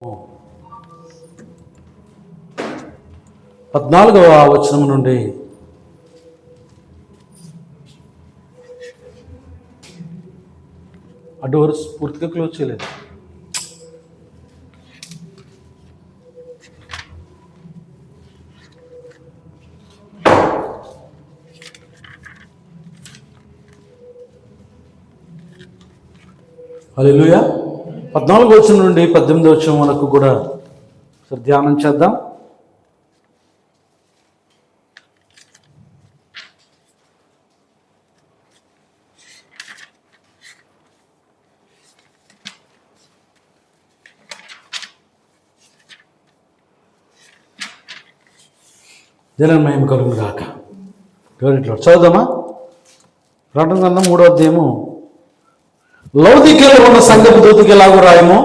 14వ వచనం నుండి ఆ డోర్స్ పూర్తిగా క్లోజ్ చేయలేదు. హల్లెలూయా. 14వ వచనం నుండి 18వ వచనం వరకు కూడా ధ్యానం చేద్దాం. దేవుని మహిమ కలుగును గాక. గౌరీట్లో చదువుదామా? ప్రకటన గ్రంథం 3వ అధ్యాయము. లౌదీకీయలో ఉన్న సంఘపు దూతకి ఎలాగూ రాయము.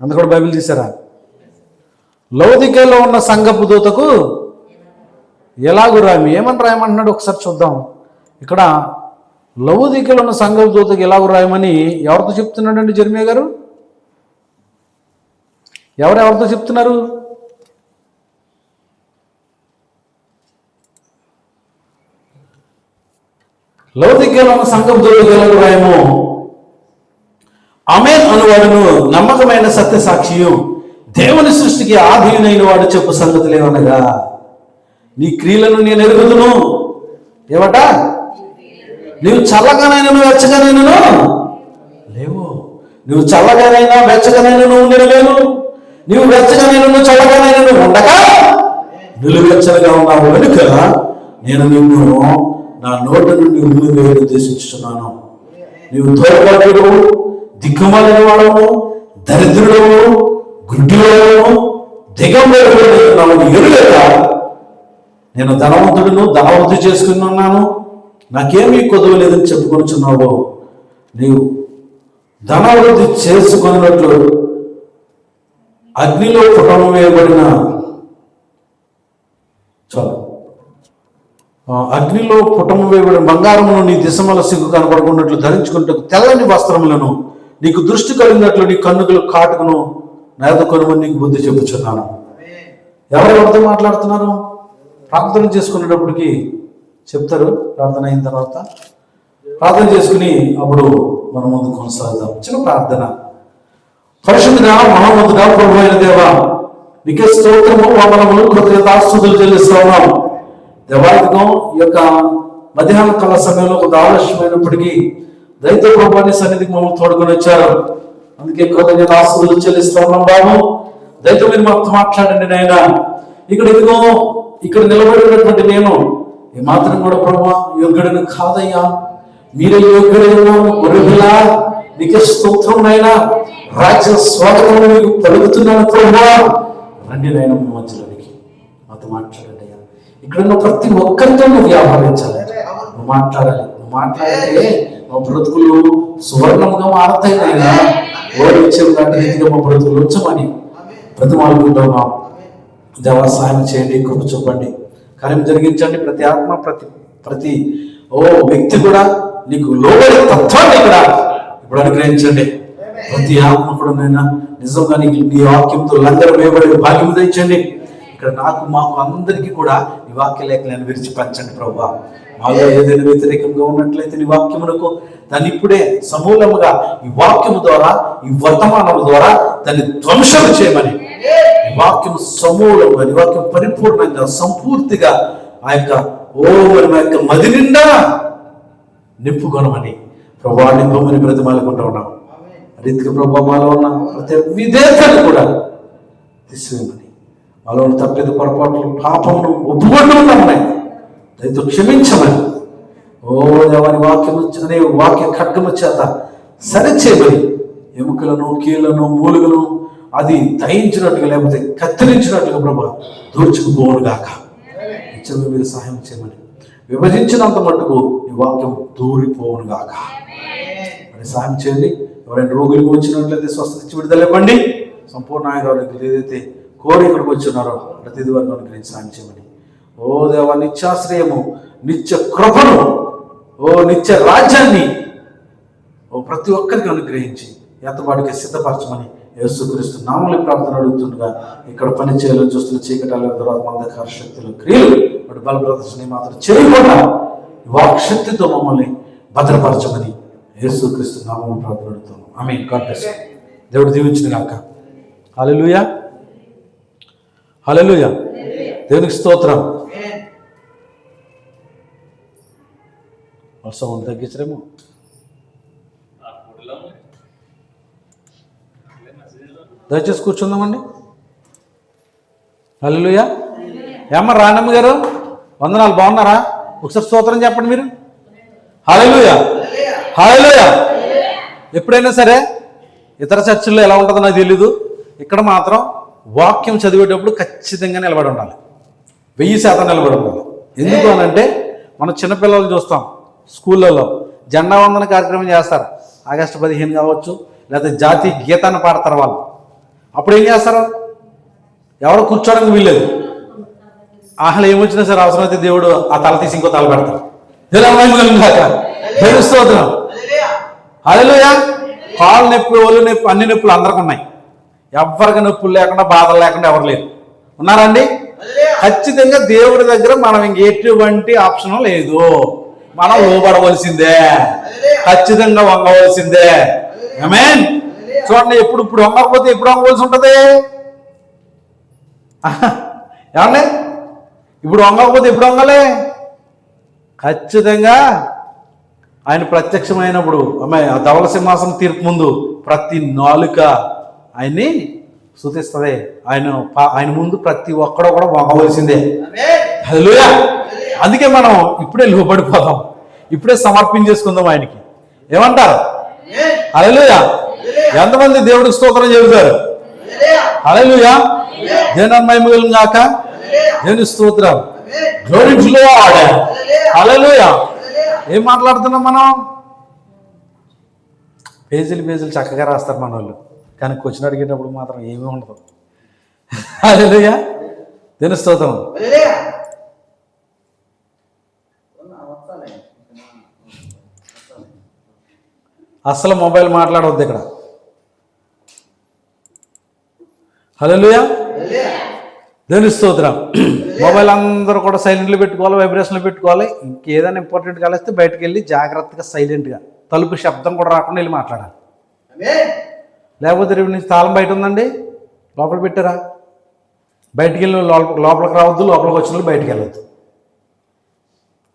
అందు కూడా బైబిల్ తీసారా? లౌదీకీయలో ఉన్న సంఘపు దూతకు ఎలాగూ రాయము. ఏమని రాయమంటున్నాడు ఒకసారి చూద్దాం. ఇక్కడ లౌదీకీయలో ఉన్న సంఘపు దూతకు ఎలాగూ రాయమని ఎవరితో చెప్తున్నాడండి జెర్మీయా గారు? ఎవరెవరితో చెప్తున్నారు? లౌదీకీయలో ఉన్న సంఘపు దూతకు ఎలాగూ రాయము. ఆమేన్ అనువాడును, నమ్మకమైన సత్య సాక్షియు, దేవుని సృష్టికి ఆధీనైన వాడు చెప్పు సంగతులు ఏమనగా, నీ క్రియలను నేను ఎరుగుదును. ఏమట? నీవు చల్లగానైనా వెచ్చగానైనా లేవు. నువ్వు చల్లగానైనా వెచ్చగానైనా ఉండలేవు. నీవు వెచ్చగానైనా చల్లగానైనా ఉండగా నిలువెచ్చగా ఉన్నావు కనుక నేను నిన్ను నా నోటి నుండి ఉమ్మివేయడం ఉద్దేశించుతున్నాను. నీవు తోడుపాటుడు, దిక్కుమాలిన వాడవు, దరిద్రుడవు, గుడ్డివాడవు, దిగంబరుడు ఎరుగక నేను ధనవంతుడును, ధనవంతు చేసుకుని ఉన్నాను, నాకేమీ కొదువ లేదని చెప్పుకొనిచున్నావు. నీవు ధనవృద్ధి చేసుకున్నట్లు అగ్నిలో పుటము వేయబడిన అగ్నిలో పుటము వేయబడిన బంగారమును నీ దిశమల సిగ్గు కనపడుకున్నట్లు ధరించుకుంటూ తెల్లని వస్త్రములను, నీకు దృష్టి కలిగినట్లు నీ కన్నుకలు కాటుకును నేదకొనమని నీకు బుద్ధి చెప్పుచున్నాను. ఎవరెవరితో మాట్లాడుతున్నారు? ప్రార్థన చేసుకునేటప్పటికి చెప్తారు. ప్రార్థన అయిన తర్వాత ప్రార్థన చేసుకుని అప్పుడు మనం ముందు కొనసాగుదాం. చిన్న ప్రార్థన. పరిశుద్ధుడా, మహోన్నతుడా, ప్రభు అయిన దేవా, నీకే స్తోత్రము, వందనములు, కృతజ్ఞతాస్తుతులు చెల్లిస్తున్నాం. దేవాలయం ఈ యొక్క మధ్యాహ్న కాల సమయంలో కొంత ఆలస్యమైనప్పటికీ దైత ప్రభాని సన్నిధికి మమ్మల్ని తోడుకొని వచ్చారు. అందుకే కృతజ్ఞతాస్తుతులు చెల్లిస్తూ ఉన్నాం. బాబు దైత మీరు మాతో మాట్లాడండి నాయన. ఇక్కడ నిలబడినటువంటి నేను ఏమాత్రం కూడా ప్రభా యోగ్యుడిని కాదయ్యా, మీరే యోగ్యుడైనా ఒరులా నీకే స్తోత్రం నాయనా. రాజ్య స్వాగతం మీకు పలుకుతున్నాను ప్రభా. రండి నాయన మీ మధ్యలోనికి మాతో మాట్లాడండి అయ్యా. ఇక్కడున్న ప్రతి ఒక్కరితో నువ్వు వ్యాపారించాలి, నువ్వు మాట్లాడాలి. నువ్వు మాట్లాడితే మా బ్రతుకులు సువర్ణముగా మారతాయి నాయన. ఓడించే రీతిగా మా బ్రతుకులు ఉంచమని బ్రతిమాలుకుంటున్నాం. దేవా సహాయం చేయండి, కృప చూపండి, కార్యం జరిగించండి. ప్రతి ఆత్మ ప్రతి వ్యక్తి కూడా నీకు లోబడే తత్వాన్ని కూడా ఇప్పుడు అనుగ్రహించండి. ప్రతి ఆత్మ కూడా నైనా నిజంగా నీ వాక్యంతో లంగరు వేయబడే భాగ్యం దంచండి. ఇక్కడ మాకు అందరికీ కూడా నీ వాక్య లేఖలను విరిచి పంచండి ప్రభువా. మాలో ఏదైనా వ్యతిరేకంగా ఉన్నట్లయితే నీ వాక్యమునకు దాన్ని ఇప్పుడే సమూలముగా ఈ వాక్యము ద్వారా, ఈ వర్తమానం ద్వారా దాన్ని ధ్వంసం చేయమని, ఈ వాక్యం సమూలంగా, నీ వాక్యం పరిపూర్ణంగా సంపూర్తిగా ఆ యొక్క మా యొక్క మది నిండా నింపుకొనమని ప్రభా నింపమని బ్రతిమాలుకుంటూ ఉన్నాం. రీతిగా ప్రభా మాలో ఉన్న ప్రతి విధేయతను కూడా తీసివేయమని, మాలో ఉన్న తప్పిద పొరపాట్లు పాపమును ఒప్పుకుంటున్నాయి దయతో క్షమించమని, దేవాని వాక్యం అనే వాక్య ఖడ్గము చేత సరిచేయమని, ఎముకలను, కీళ్లను, మూలుగలను అది దయించినట్టుగా లేకపోతే కత్తిరించినట్టుగా ప్రభా దూర్చుకుపోవును గాక. నిత్యం మీరు సహాయం చేయమని, విభజించినంత మట్టుకు ఈ వాక్యం దూరిపోవును గాక అని సహాయం చేయండి. ఎవరైనా రోగులకు వచ్చినట్లయితే స్వస్థత ఇచ్చి విడుదల ఇవ్వండి. సంపూర్ణ ఆయుర్వేదికులు ఏదైతే కోరి ఇక్కడికి వచ్చినారో ప్రతిది వారిని అనుగ్రహించి సహాయం చేయమని, దేవా నిత్యాశ్రయము, నిత్య కృపను, నిత్య రాజ్యాన్ని ప్రతి ఒక్కరికి అనుగ్రహించి ఎంతవాడికి సిద్ధపరచమని యేసుక్రీస్తు నామములో ప్రార్థన అడుగుతుండగా ఇక్కడ పని చేయాలని చూస్తున్న చీకటాల తర్వాత అంధకార శక్తులు క్రియలు వాటి బల ప్రదర్శన మాత్రం చేయకుండా వాక్శక్తితో మమ్మల్ని భద్రపరచమని యేసుక్రీస్తు నామములో ప్రార్థన అడుగుతున్నాం. ఆమేన్. God bless you. దేవుడు దీవించిన గాక. హల్లెలూయా, హల్లెలూయా. దేవునికి స్తోత్రం. సౌండ్ తగ్గించరేమో. దయచేసి కూర్చుందామండి. హల్లెలూయా. ఏమన్నా రాణమ్మ గారు వందనాలు, బాగున్నారా? ఒకసారి స్తోత్రం చెప్పండి మీరు. హల్లెలూయా, హల్లెలూయా. ఎప్పుడైనా సరే ఇతర చర్చిల్లో ఎలా ఉంటుందో నాకు తెలీదు, ఇక్కడ మాత్రం వాక్యం చదివేటప్పుడు ఖచ్చితంగా నిలబడి ఉండాలి. 1000% నిలబడి ఉండాలి. ఎందుకు అనంటే మనం చిన్నపిల్లలు చూస్తాం స్కూళ్ళలో జెండా వందన కార్యక్రమం చేస్తారు. ఆగస్టు 15 కావచ్చు, లేకపోతే జాతీయ గీతాన్ని పాడతారు వాళ్ళు. అప్పుడు ఏం చేస్తారు? ఎవరు కూర్చోడానికి వీల్లేదు. అసలు ఏమొచ్చినా సరే అవసరమైతే దేవుడు ఆ తల తీసి ఇంకో తల పెడతారు. స్తోత్రం. హల్లెలూయా. కాళ్ళు నొప్పి, ఒళ్ళు నొప్పి, అన్ని నొప్పులు అందరికి ఉన్నాయి. ఎవరికి నొప్పులు లేకుండా, బాధలు లేకుండా ఎవరు లేరు. ఉన్నారండి? ఖచ్చితంగా దేవుడి దగ్గర మనం ఇంకెటువంటి ఆప్షన్ లేదు. మనం లోబడవలసిందే, ఖచ్చితంగా వంగవలసిందే. ఆమేన్. చూడండి, ఇప్పుడు వంగకపోతే ఎప్పుడు వంగవలసి ఉంటుంది? ఏమండి? ఇప్పుడు వంగకపోతే ఎప్పుడు వంగలే? ఖచ్చితంగా ఆయన ప్రత్యక్షమైనప్పుడు ఆ ధవళ సింహాసనం తీర్పు ముందు ప్రతి నాలుక ఆయన్ని స్తుతిస్తుంది. ఆయన ముందు ప్రతి ఒక్కడో కూడా వంగవలసిందే. హల్లెలూయా. అందుకే మనం ఇప్పుడే లోబడిపోదాం, ఇప్పుడే సమర్పించేసుకుందాం ఆయనకి. ఏమంటారు? హల్లెలూయా. ఎంతమంది దేవుడికి స్తోత్రం చెబుతారు? హల్లెలూయా. దేవుని మహిమ కలుగును గాక. దేవుని స్తోత్రం. Glory to Lord. హల్లెలూయా. ఏం మాట్లాడుతున్నాం మనం? పేజీలు చక్కగా రాస్తారు మన వాళ్ళు, కానీ క్వశ్చన్ అడిగేటప్పుడు మాత్రం ఏమీ ఉండదు. హల్లెలూయా. దేవుని స్తోత్రం. అస్సలు మొబైల్ మాట్లాడవద్దు ఇక్కడ. హల్లెలూయా. దేవుని స్తోత్రం. మొబైల్ అందరూ కూడా సైలెంట్లో పెట్టుకోవాలి, వైబ్రేషన్లో పెట్టుకోవాలి. ఇంకేదైనా ఇంపార్టెంట్ కలిస్తే బయటకు వెళ్ళి జాగ్రత్తగా సైలెంట్గా తలుపు శబ్దం కూడా రాకుండా వెళ్ళి మాట్లాడాలి. లేకపోతే రేపు నుంచి తాళం బయట ఉందండి, లోపల పెట్టారా, బయటికి వెళ్ళి లోపలికి రావద్దు, లోపలికి వచ్చిన వాళ్ళు బయటికి వెళ్ళొద్దు.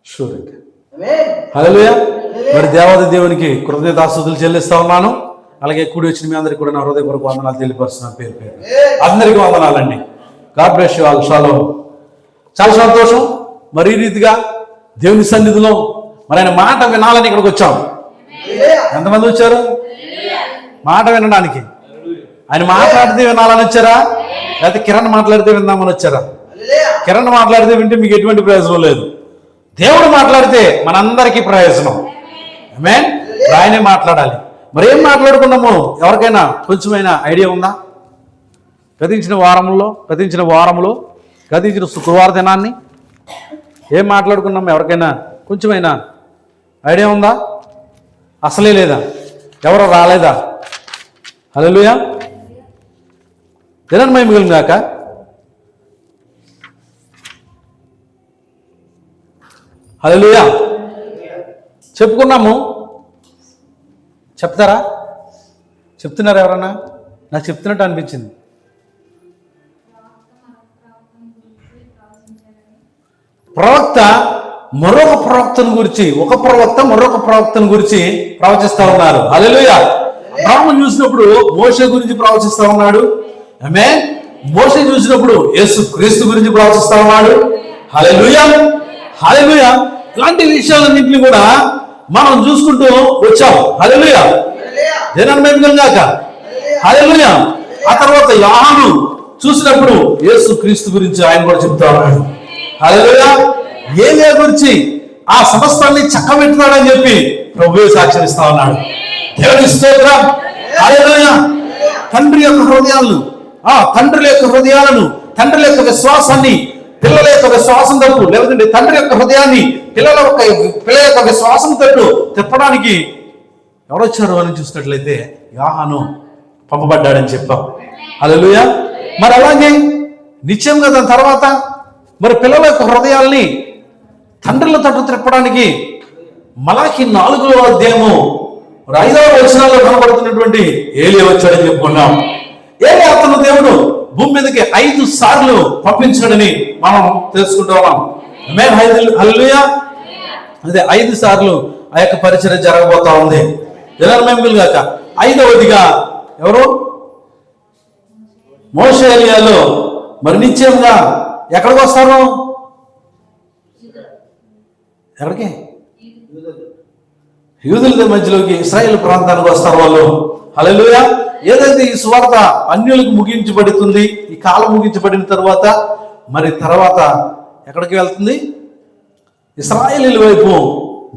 షూర్. ఇంకా హల్లెలూయా. మరి దేవాది దేవునికి కృతజ్ఞతాస్తుతులు చెల్లిస్తా ఉన్నాను. అలాగే కూడి వచ్చిన మీ అందరికీ కూడా నా హృదయపూర్వక వందనాలు తెలియపరుస్తున్నాను. పేరు పేరు అందరికీ వందనాలండి. God bless you all. Shalom. చాలా సంతోషం. మరి ఈ రీతిగా దేవుని సన్నిధిలో మరి ఆయన మాట వినాలని ఇక్కడికి వచ్చాం. ఎంతమంది వచ్చారు? మాట వినడానికి. ఆయన మాట్లాడితే వినాలని వచ్చారా, లేకపోతే కిరణ్ మాట్లాడితే విందామని వచ్చారా? కిరణ్ మాట్లాడితే వింటే మీకు ఎటువంటి ప్రయోజనం లేదు. దేవుడు మాట్లాడితే మనందరికీ ప్రయోజనం. ఆమేన్. ఆయనే మాట్లాడాలి. మరి ఏం మాట్లాడుకున్నాము? ఎవరికైనా కొంచెమైనా ఐడియా ఉందా? గతించిన వారములో గతించిన శుక్రవార దినాన్ని ఏం మాట్లాడుకున్నాము? ఎవరికైనా కొంచెమైనా ఐడియా ఉందా? అసలే లేదా? ఎవరో రాలేదా? హల్లెలూయా. దేవుని మహిమ కలుగును గాక. హల్లెలూయా. చెప్పుకున్నాము. చెప్తారా? చెప్తున్నారా ఎవరన్నా? నాకు చెప్తున్నట్టు అనిపించింది. ప్రవక్త మరొక ప్రవక్తను గురించి, ఒక ప్రవక్త మరొక ప్రవక్తను గురించి ప్రవచిస్తా ఉన్నారు. హల్లెలూయా. అబ్రాహామును చూసినప్పుడు మోషే గురించి ప్రవచిస్తా ఉన్నాడు. ఆమేన్. మోషే చూసినప్పుడు యేసు క్రీస్తు గురించి ప్రవచిస్తా ఉన్నాడు. హల్లెలూయా, హల్లెలూయా. ఇలాంటి విషయాలన్నింటినీ కూడా మనం చూసుకుంటూ వచ్చాం. హల్లెలూయా. దేవుని మహిమ కలుగును గాక. హల్లెలూయా. ఆ తర్వాత యోహాను చూసినప్పుడు యేసు క్రీస్తు గురించి ఆయన కూడా చెప్తా ఉన్నాడు. హల్లెలూయా. ఏలియా గురించి ఆ సమస్తాన్ని చక్కబెట్టున్నాడని చెప్పి ప్రభువే సాక్ష్యం ఇస్తా ఉన్నాడు. దేవుని స్తోత్రం. హల్లెలూయా. తండ్రుల యొక్క హృదయాలను, తండ్రుల యొక్క విశ్వాసాన్ని పిల్లల యొక్క విశ్వాసం తట్టు, లేదంటే తండ్రి యొక్క హృదయాన్ని పిల్లల యొక్క విశ్వాసం తట్టు తిప్పడానికి ఎవరొచ్చారు అని చూసినట్లయితే యోహాను పంపబడ్డాడని చెప్పాం. హల్లెలూయా. మరి అలాగే నిశ్చయంగా దాని తర్వాత మరి పిల్లల యొక్క హృదయాల్ని తండ్రుల తట్టు త్రిప్పడానికి మలాకి 4వ అధ్యాయము 5వ వచనాల్లో కనబడుతున్నటువంటి ఏలియా వచ్చాడని చెప్పుకున్నాం. ఏలియా అతను దేవుడు భూమి మీదకి 5 సార్లు పంపించాడని మనం తెలుసుకుంటున్నాం. హల్లెలూయా. అదే 5 సార్లు ఆ యొక్క పరిచర్య జరగబోతా ఉంది. జనరల్ గాక 5వదిగా ఎవరు? మోషే ఏలియాలు మరి నిశ్చయంగా ఎక్కడికి వస్తారు? ఎక్కడికి? యూదుల మధ్యలోకి, ఇశ్రాయేల్ ప్రాంతానికి వస్తారు వాళ్ళు. హల్లెలూయా. ఏదైతే ఈ సువార్త అన్యులకు ముగించబడుతుంది, ఈ కాలం ముగించబడిన తర్వాత మరి తర్వాత ఎక్కడికి వెళ్తుంది? ఇశ్రాయేలీల వైపు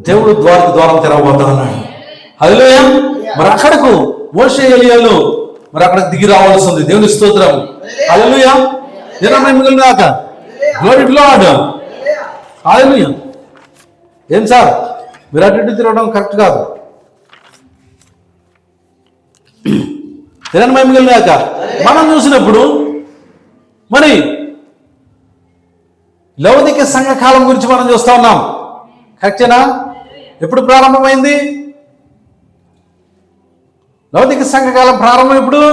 దేవుడు ద్వారం తెరవబోతా ఉన్నాడు. హల్లెలూయా. మరి అక్కడకు మోషే ఏలియాలు మరి అక్కడికి దిగి రావాల్సి ఉంది. దేవుని స్తోత్రం. హల్లెలూయా. గాక గ్లోరీ టు లార్డ్. హల్లెలూయా. ఏం సార్ మీరు అటు ఇటు తిరగడం కరెక్ట్ కాదు. గాక మనం చూసినప్పుడు మరి లౌకిక సంఘకాలం గురించి మనం చూస్తా ఉన్నాం. కరెక్టేనా? ఎప్పుడు ప్రారంభమైంది లౌకిక సంఘకాలం? ప్రారంభం ఎప్పుడు?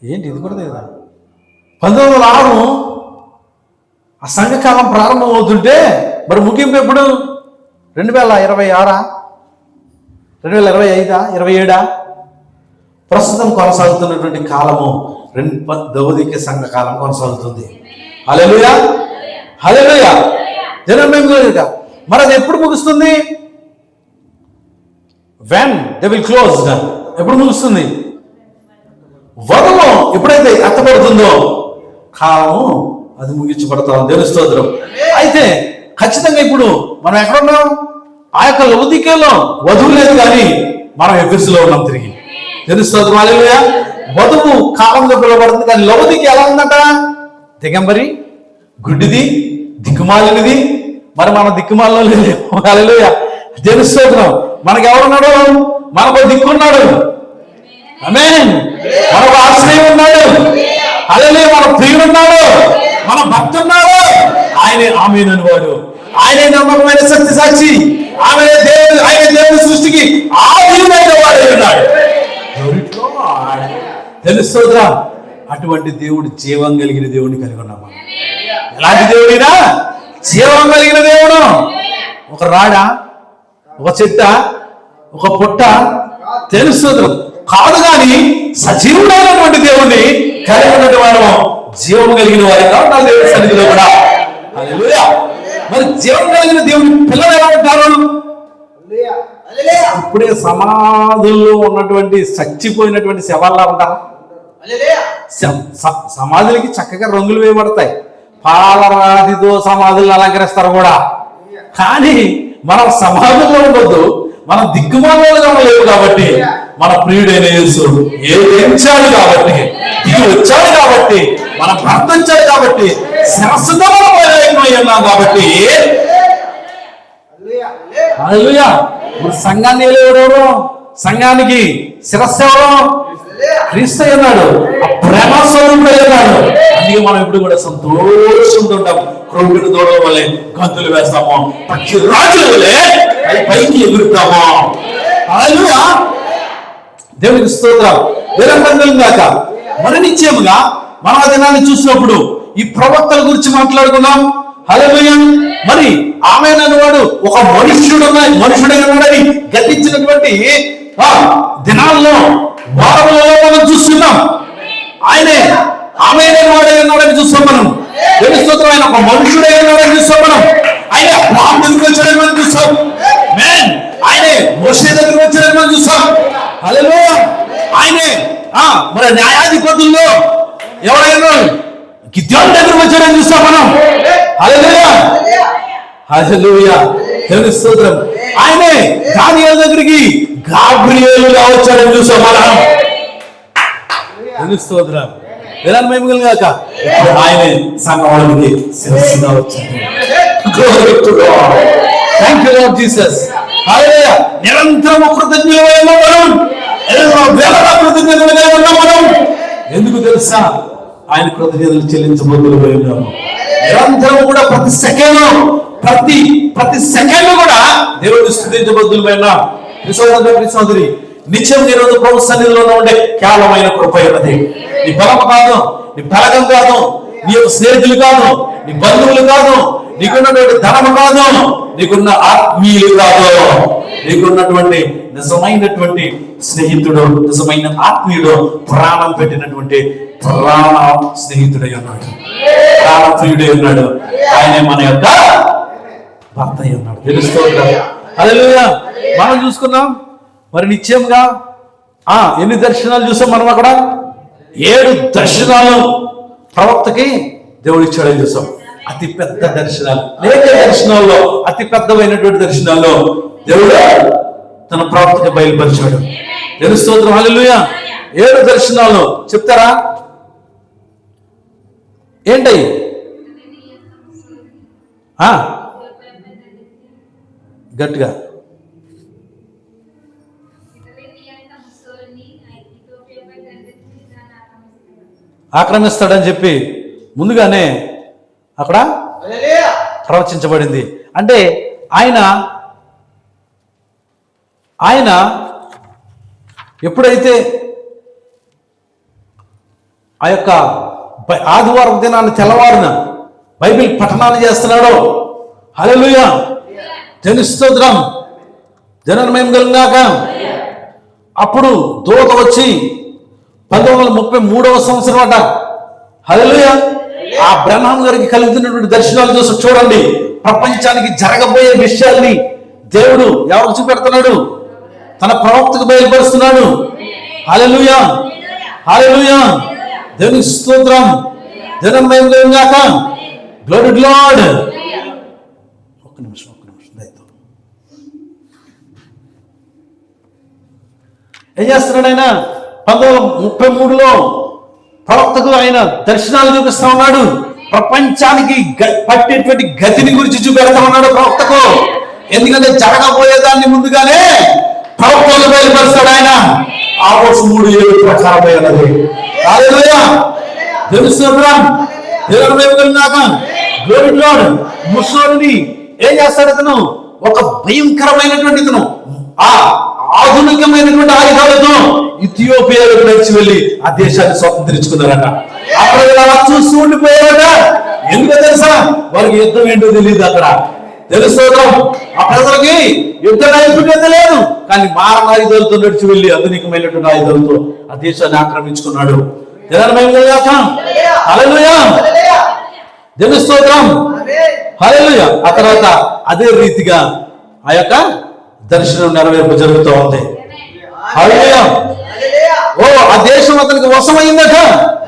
ఏంటి ఇది కూడా లేదా? 1906 ఆ సంఘకాలం ప్రారంభం అవుతుంటే మరి ముగింపు ఎప్పుడు? 2026, 2025, 27? ప్రస్తుతం కొనసాగుతున్నటువంటి కాలము లౌకిక సంఘకాలం కొనసాగుతుంది. హల్లెలూయా. హల్లెలూయా. జనరల్ మరి అది ఎప్పుడు ముగుస్తుంది? When they will close. ఎప్పుడు ముగుస్తుంది? వధువు ఎప్పుడైతే ఎత్తబడుతుందో కాలము అది ముగించబడతాం. దేవుని స్తోత్రం. అయితే ఖచ్చితంగా ఇప్పుడు మనం ఎక్కడున్నాం? ఆ యొక్క లౌకికలో వధువు లేదు, కానీ మనం ఎఫెసులో ఉన్నాం తిరిగి. దేవుని స్తోత్రం. హల్లెలూయా. వధువు కాలంగా పిలువబడుతుంది, కానీ లౌకిక ఎలా ఉందట? దిగంబరి, గుడ్డిది, దిక్కుమాలినది. మరి మన దిక్కుమాలలో లేదు. హల్లెలూయా. దేవుని స్తోత్రం. మనకు ఎవరున్నాడు? మనకు దిక్కున్నాడు. ఆమేన్. మనకు ఆశ్రయం ఉన్నాడు. హల్లెలూయా. మన ప్రియుడున్నాడు, మన భక్తి ఉన్నాడు. ఆయనే ఆమేన్ అనేవాడు. ఆయనే నమ్మకమైన సత్య సాక్షి. ఆయన దేవుని సృష్టికి ఆదిమైన వాడు ఉన్నాడు. తెలుస్తుందా? అటువంటి దేవుడు జీవం కలిగిన దేవుడిని కలిగి ఉన్నామా? ఎలాంటి దేవుడినా? జీవం కలిగిన దేవుడు. ఒక రాడ, ఒక చెట్ట, ఒక పుట్ట తెలుస్తుంది కాదు, కానీ సజీవుడైనటువంటి దేవుడిని కలిగి ఉన్నటువంటి వారు జీవం కలిగిన వారిగా ఉండాలి దేవుడి సన్నిధిలో కూడా. హల్లెలూయా. మరి జీవం కలిగిన దేవుని పిల్లలు ఎలా ఉంటారు? ఇప్పుడే సమాధుల్లో ఉన్నటువంటి చచ్చిపోయినటువంటి శవాల్లా ఉంటారు. సమాధులకి చక్కగా రంగులు వేయబడతాయి, పాలరాతితో సమాధులను అలంకరిస్తారు కూడా. కానీ మనం సమాధుల్లో ఉండొద్దు. మనం దిక్కుమాలుగా లేవు కాబట్టి, మన ప్రియుడైన యేసు ఏచాడు కాబట్టి, దిగి వచ్చాడు కాబట్టి, మనం ప్రార్థించాడు కాబట్టి, శాశ్వత ఉన్నాం కాబట్టి. హల్లెలూయా. ఇప్పుడు సంఘాన్ని ఎవరెవరు? సంఘానికి శిరస్సు ఎవరు? క్రీస్తు అన్నాడు. ఆ ప్రేమ స్వరూపుడై ఉన్నాడు. అందుకే మనం ఇప్పుడు కూడా సంతోషంతో ఉంటాం. క్రొవ్వుని దూడల వల్లే గంతులు వేస్తాము, పక్షి రాజుల వల్లే పైకి ఎగురుతాము. హల్లెలూయా. దేవునికి స్తోత్రం. నిరంతరం గాక. మరి నిశ్చయముగా మనం ఆ దినాన్ని చూసినప్పుడు ఈ ప్రవక్తల గురించి మాట్లాడుకున్నాం. హల్లెలూయా. మరి ఆమేన్ అనేవాడు ఒక మనుషుడైనవాడని గతించినటువంటి దినాల్లో వారంలో మనం చూస్తున్నాం. ఆయనే ఆమేన్ అనేవాడని చూస్తాం మనం. దేవుని స్తోత్రం. ఆయన ఒక మనుషుడైనవాడని చూస్తాం మనం. ఆయన అబ్రహాము దగ్గరికి వచ్చాడని మనం చూస్తాం. ఆయనే మోషే దగ్గరికి వచ్చాడని మనం చూస్తాం. హల్లెలూయా. ఆయనే మరి న్యాయాధిపతుల్లో ఎవరైనా గిద్యోను దగ్గరికి వచ్చాడని చూస్తాం మనం. హల్లెలూయా. హల్లెలూయా. దేవుని స్తోత్రం. ఆయనే దానియేలు దగ్గరికి గాబ్రియేలుగా వచ్చాడని చూస్తాం మనం. దేవుని స్తోత్రం. గాక. ఆయనే సంఘానికి శిరస్సుగా వచ్చాడు. Glory to God. Thank you, Lord Jesus. హల్లెలూయా. నిరంతరం కృతజ్ఞులమై ఉన్నాం మనం. వేల కృతజ్ఞతలుగా ఉన్నాం మనం. ఎందుకు తెలుసా? ఆయన కృతజ్ఞతలు చెల్లించబోతులమై ఉన్నాము. నిరంతరం కూడా ప్రతి సెకండ్ కూడా దేవుడిని స్తుతించబోతులమై ఉన్నాం. సోదరి, నిత్యం ఈరోజు ప్రభు సన్నిధిలో ఉండే కేవలమైన కృప ఉన్నది. నీ బలం కాదు, నీ బలగం కాదు, నీ యొక్క స్నేహితులు కాదు, నీ బంధువులు కాదు, నీకున్నటువంటి ధనము కాదు, నీకున్న ఆత్మీయులు కాదు, నీకున్నటువంటి నిజమైనటువంటి స్నేహితుడు, నిజమైన ఆత్మీయుడు, ప్రాణం పెట్టినటువంటి ప్రాణ స్నేహితుడై ఉన్నాడు, ప్రాణప్రియుడై ఉన్నాడు. ఆయనే మన యొక్క భర్త అయి ఉన్నాడు. తెలుసుకోవాలి. హల్లెలూయా. మనం చూసుకున్నాం మరి నిశ్చయంగా ఎన్ని దర్శనాలు చూసాం మనం అక్కడ? 7 దర్శనాలు ప్రవక్తకి దేవుడు ఇచ్చాడని చూసాం. అతి పెద్ద దర్శనాలు, అనేక దర్శనాల్లో అతి పెద్దమైనటువంటి దర్శనాల్లో దేవుడు తన ప్రవక్తకి బయలుపరిచాడు. తెలుస్తోత్రం. హల్లెలూయా. 7 దర్శనాలు చెప్తారా? ఏంటయ్యి? గట్టిగా ఆక్రమిస్తాడని చెప్పి ముందుగానే అక్కడ ప్రవచించబడింది. అంటే ఆయన ఎప్పుడైతే ఆ యొక్క ఆదివారం దినాన్ని తెల్లవారున బైబిల్ పఠనాలు చేస్తున్నాడో, హల్లెలూయా, స్తోత్రం, జననమయం కలుగుగాక, అప్పుడు దూత వచ్చి 1933వ సంవత్సరం అట. హల్లెలూయా. ఆ బ్రహ్మం గారికి కలుగుతున్నటువంటి దర్శనాలు చూసి చూడండి. ప్రపంచానికి జరగబోయే విషయాల్ని దేవుడు ఎవరికి చూపెడుతున్నాడు? తన ప్రవక్తకు బయలుపరుస్తున్నాడు. హల్లెలూయా, హల్లెలూయా, దేవునికి స్తోత్రం, జననమయం కలుగుగాక. Glory to Lord. ఒక్క నిమిషం దయతో. ఏం చేస్తున్నాడు ఆయన? 1933లో ప్రవక్తకు ఆయన దర్శనాలు చూపిస్తా ఉన్నాడు. ప్రపంచానికి పట్టేటువంటి గతిని గురించి చూపెడతా ఉన్నాడు ప్రవక్తకు. ఎందుకంటే జరగబోయేదాన్ని ముందుగానే ప్రవక్తలు బయలుపరుస్తాడు ఆయన. ఆమోసు 3:7 ప్రకారమై ఉన్నది. హల్లెలూయా. ముసోలిని ఏం చేస్తాడు? అతను ఒక భయంకరమైనటువంటి ఆధునికమైనటువంటి ఆయుధాలతో ఇథియోపియాలోకి నడిచి వెళ్ళి ఆ దేశాన్ని స్వతంత్రించుకున్నారట. అక్కడ అలా చూస్తూ ఉండిపోయారట. ఎందుకో తెలుసా? వారికి యుద్ధం ఏంటో తెలియదు అక్కడ. తెలుసుకోవడం ఆ ప్రజలకి యుద్ధ నైపుణ్యత లేదు, కానీ మారణ ఆయుధాలతో నడిచి వెళ్ళి ఆధునికమైనటువంటి ఆయుధాలతో ఆ దేశాన్ని ఆక్రమించుకున్నాడు. హల్లెలూయా, దేవుని స్తోత్రం, హల్లెలూయా. ఆ తర్వాత అదే రీతిగా ఆ యొక్క దర్శనం నెరవేర్పు జరుగుతూ ఉంది. హల్లెలూయా. ఆ దేశం అతనికి వశమైందట.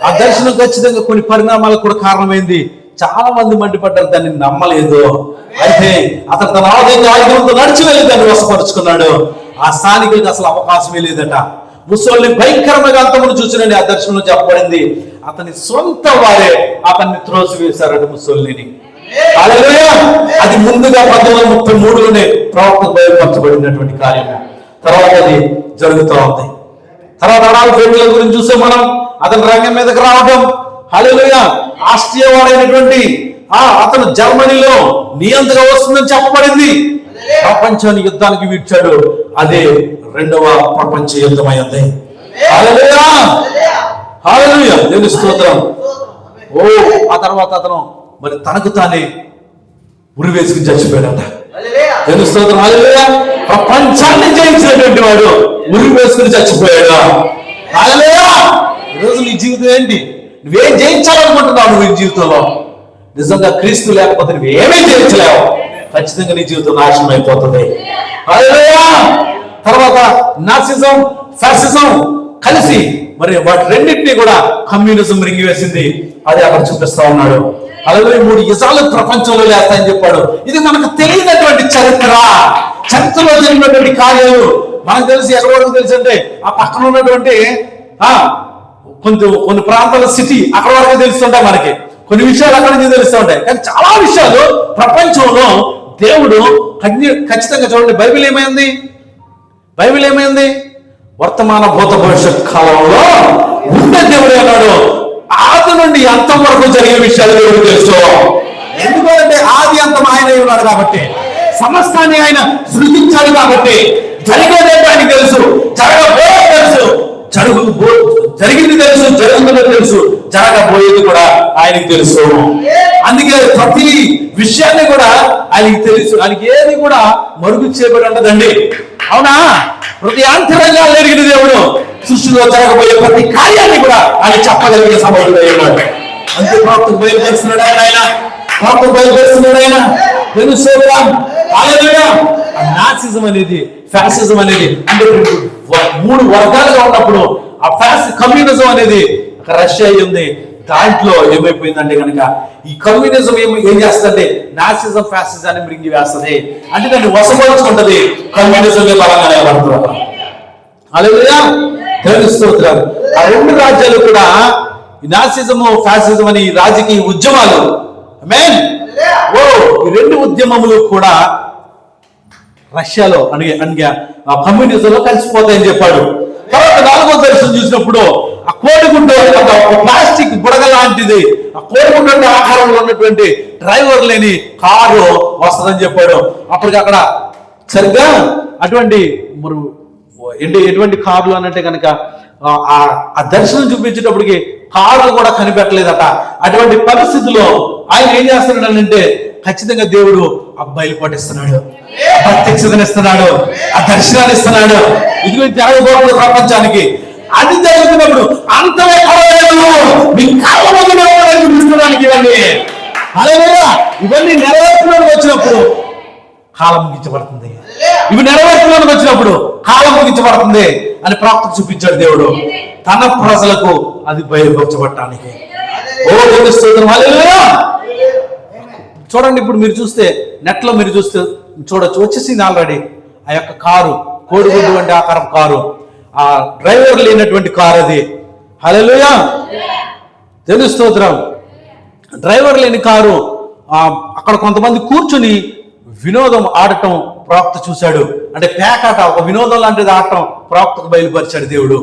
ఆ దర్శనం ఖచ్చితంగా కొన్ని పరిణామాలకు కూడా కారణమైంది. చాలా మంది మండిపడ్డారు, దాన్ని నమ్మలేదు. అయితే అతను తన ఆయుధంతో నడిచి వెళ్ళి దాన్ని వశపరుచుకున్నాడు. ఆ స్థానికులకు అసలు అవకాశమే లేదట. ముసోల్ని భయంకరమైన అంతమును చూసినండి ఆ దర్శనంలో చెప్పబడింది. అతని సొంత వారే అతన్ని త్రోసివేశారట ముసోల్ని. హల్లెలూయా. అది ముందుగా 1933లోనే ప్రవక్తకు బయలుపరచబడినటువంటి కార్యము. తర్వాత అది జరుగుతూ ఉంది. తర్వాత అడాల్ఫ్ హిట్లర్ గురించి చూస్తే మనం అతని రంగం మీదకి రావడం. హల్లెలూయా. ఆస్ట్రియా వాడైనటువంటి అతను జర్మనీలో నియంతగా వస్తుందని చెప్పబడింది. ప్రపంచాన్ని యుద్ధానికి వీడ్చాడు. అదే 2వ ప్రపంచ యుద్ధం అయింది. హల్లెలూయా, హల్లెలూయా, దేవుని స్తోత్రం. ఆ తర్వాత అతను మరి తనకు తానే ఉరి వేసుకుని చచ్చిపోయాడట. దేవుని స్తోత్రం, హల్లెలూయా. ప్రపంచాన్ని జయించినటువంటి వాడు ఉరి వేసుకుని చచ్చిపోయాడు. హల్లెలూయా. ఈరోజు నీ జీవితం ఏంటి? నువ్వేం జయించాలనుకుంటున్నావు? నువ్వు ఈ జీవితంలో నిజంగా క్రీస్తు లేకపోతే నువ్వేమీ జయించలేవు. ఖచ్చితంగా నీ జీవితం నాశనం అయిపోతుంది. హల్లెలూయా. తర్వాత నాసిజం, ఫ్యాసిజం కలిసి మరి వాటి రెండింటినీ కూడా కమ్యూనిజం రింగివేసింది. అది అక్కడ చూపిస్తా ఉన్నాడు. అలాగే 3 యుగాలు ప్రపంచంలో లేస్తాయని చెప్పాడు. ఇది మనకు తెలియనటువంటి చరిత్రలో జరిగినటువంటి కార్యాలు మనకు తెలిసి ఎక్కడ వరకు తెలుసు అంటే ఆ పక్కన ఉన్నటువంటి కొన్ని ప్రాంతాల సిటీ అక్కడ వరకు తెలుస్తుంటాయి మనకి. కొన్ని విషయాలు అక్కడ నుంచి తెలుస్తూ ఉంటాయి. కానీ చాలా విషయాలు ప్రపంచంలో దేవుడు ఖచ్చితంగా చూడండి, బైబిల్ ఏమైంది? వర్తమాన భూత భవిష్యత్ కాలంలో ఉండే దేవుడు అన్నాడు. ఆది నుండి అంతం వరకు జరిగే విషయాలు దేవుడు తెలుసు. ఎందుకంటే ఆది అంతం ఆయన ఉన్నాడు కాబట్టి, సమస్తాన్ని ఆయన సృష్టించాడు కాబట్టి, జరిగేదేంటో ఆయనకు తెలుసు, జరగబోయేది తెలుసు, జరిగింది తెలుసు, జరుగుతున్నది తెలుసు, జరగబోయేది కూడా ఆయనకు తెలుసు. అందుకే ప్రతి విషయాన్ని కూడా ఆయనకి తెలుసు. ఆయనకి ఏది కూడా మరుగు చేయబడి ఉండదండి. అవునా? ప్రతి అంతరంగాలు ఎరిగిన దేవుడు సృష్టిలో జరగబోయే ప్రతి కార్యాన్ని కూడా ఆయన చెప్పగలిగిన సమర్థుడు అయ్యాడు. అంతే ప్రాప్తం బయలుపరుస్తున్నాడు ఆయన. నాసిజం అనేది, ఫ్యాసిజం అనేది అంటే 3 వర్గాలుగా ఉన్నప్పుడు ఆ కమ్యూనిజం అనేది రష్యా అయ్యింది. దాంట్లో ఏమైపోయిందంటే కనుక ఈ కమ్యూనిజం ఏం చేస్తుందంటే నాసిజం ఫ్యాసిజాన్ని మృంగి వేస్తుంది. అంటే దాన్ని వశపరుచుకుంటది. కమ్యూనిజం బలంగా నిలబడుతున్నారు. హల్లెలూయా, దేవుని స్తోత్రాలు. ఆ 2 రాజ్యాలు కూడా నాసిజము ఫ్యాసిజం అని రాజకీయ ఉద్యమాలు, ఆమేన్, ఈ 2 ఉద్యమములు కూడా రష్యాలో అనగా కమ్యూనిజంలో కలిసిపోతాయని చెప్పాడు. తర్వాత 4వ దర్శనం చూసినప్పుడు ఆ కోడిగుడ్డు ఒక ప్లాస్టిక్ బుడగ లాంటిది, ఆ కోడిగుడ్డు ఆకారంలో ఉన్నటువంటి డ్రైవర్ లేని కారు వస్తుందని చెప్పాడు. అప్పటికి అక్కడ సరిగ్గా అటువంటి ఎటువంటి కార్లు అన్నట్టే కనుక ఆ దర్శనం చూపించేటప్పటికి కార్లు కూడా కనిపెట్టలేదట. అటువంటి పరిస్థితుల్లో ఆయన ఏం చేస్తున్నాడంటే ఖచ్చితంగా దేవుడు అబ్బాయిలు పట్టిస్తున్నాడు, ప్రత్యక్షతనిస్తున్నాడు, ఆ దర్శనాన్ని ఇస్తున్నాడు. ఇది జరగబోతుంది ప్రపంచానికి. అది జరుగుతున్నప్పుడు అంతమే మీ కళ్ళ ముందు చూపించడానికి ఇవన్నీ నెరవేర్చడానికి వచ్చినప్పుడు కాలం ముగించబడుతుంది. ఇవి నెరవేర్చడానికి వచ్చినప్పుడు కాలం ముగించబడుతుంది అని ప్రాప్తం చూపించాడు దేవుడు తన ప్రజలకు. అది బయలుపరచబడటానికి. చూడండి, ఇప్పుడు మీరు చూస్తే నెట్లో మీరు చూడొచ్చు, వచ్చేసింది ఆల్రెడీ ఆ యొక్క కారు, కోడిగుడ్డు వంటి ఆకారం కారు, ఆ డ్రైవర్ లేనటువంటి కారు అది. హల్లెలూయా, దేవుని స్తోత్రం. డ్రైవర్ లేని కారు, అక్కడ కొంతమంది కూర్చుని వినోదం ఆడటం ప్రాప్త చూశాడు. అంటే పేకాట, ఒక వినోదం లాంటిది ఆడటం ప్రాప్తకు బయలుపరిచాడు దేవుడు.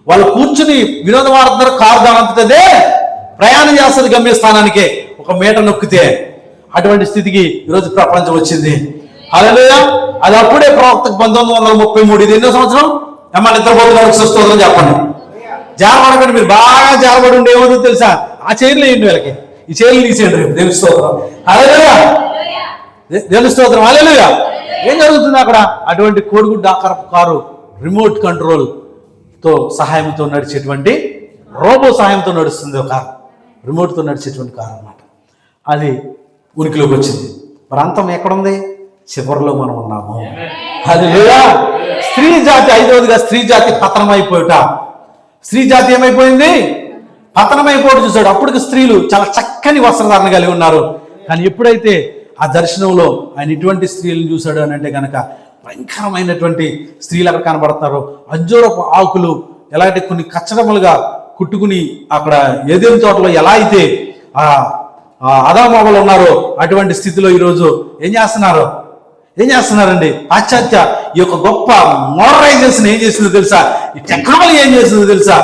వాళ్ళు కూర్చుని వినోదం ఆడుతున్నారు. కారు దానంతదే ప్రయాణం చేస్తుంది గమ్యస్థానానికే, ఒక మీట నొక్కితే. అటువంటి స్థితికి ఈరోజు ప్రపంచం వచ్చింది. హల్లెలూయా, అది అప్పుడే ప్రవక్తకు 1933. ఇది ఎన్నో సంవత్సరం? ఏమన్నా నిద్రపోతున్నారు స్తోత్రం చెప్పండి. జారబడకండి, మీరు బాగా జారబడి ఉండే ఏమవుతుందో తెలుసా? ఆ చైర్లు వేయండి, వీళ్ళకి ఈ చైర్లు తీసేయండి. దేవుని స్తోత్రం, హల్లెలూయా, దేవుని స్తోత్రం, హల్లెలూయా. ఏం జరుగుతుంది అక్కడ? అటువంటి కోడిగుడ్డు ఆకారపు కారు రిమోట్ కంట్రోల్ తో సహాయంతో నడిచేటువంటి, రోబో సహాయంతో నడుస్తుంది. ఒక రిమోట్తో నడిచేటువంటి కారు అన్నమాట. అది ఉనికిలోకి వచ్చింది. మరి అంతం ఎక్కడుంది? చివరిలో మనం ఉన్నాము. హల్లెలూయా. స్త్రీ జాతి, 5వదిగా స్త్రీ జాతి పతనమైపోయాట. స్త్రీ జాతి ఏమైపోయింది? పతనమైపోవడం చూశాడు. అప్పటికి స్త్రీలు చాలా చక్కని వస్త్రధారణ కలిగి ఉన్నారు. కానీ ఎప్పుడైతే ఆ దర్శనంలో ఆయన ఇటువంటి స్త్రీలను చూశాడు అని అంటే కనుక భయంకరమైనటువంటి స్త్రీలు అక్కడ కనబడుతున్నారు. అంజూరపు ఆకులు ఎలాంటి కొన్ని కచ్చడములుగా కుట్టుకుని అక్కడ ఏదేని తోటలో ఎలా అయితే ఆ ఆదామవ్వలు ఉన్నారో అటువంటి స్థితిలో ఈరోజు ఏం చేస్తున్నారండి? పాశ్చాత్య ఈ యొక్క గొప్ప మోడరైజేషన్ ఏం చేసిందో తెలుసా? ఈ టెక్నాలజీ ఏం చేసిందో తెలుసా?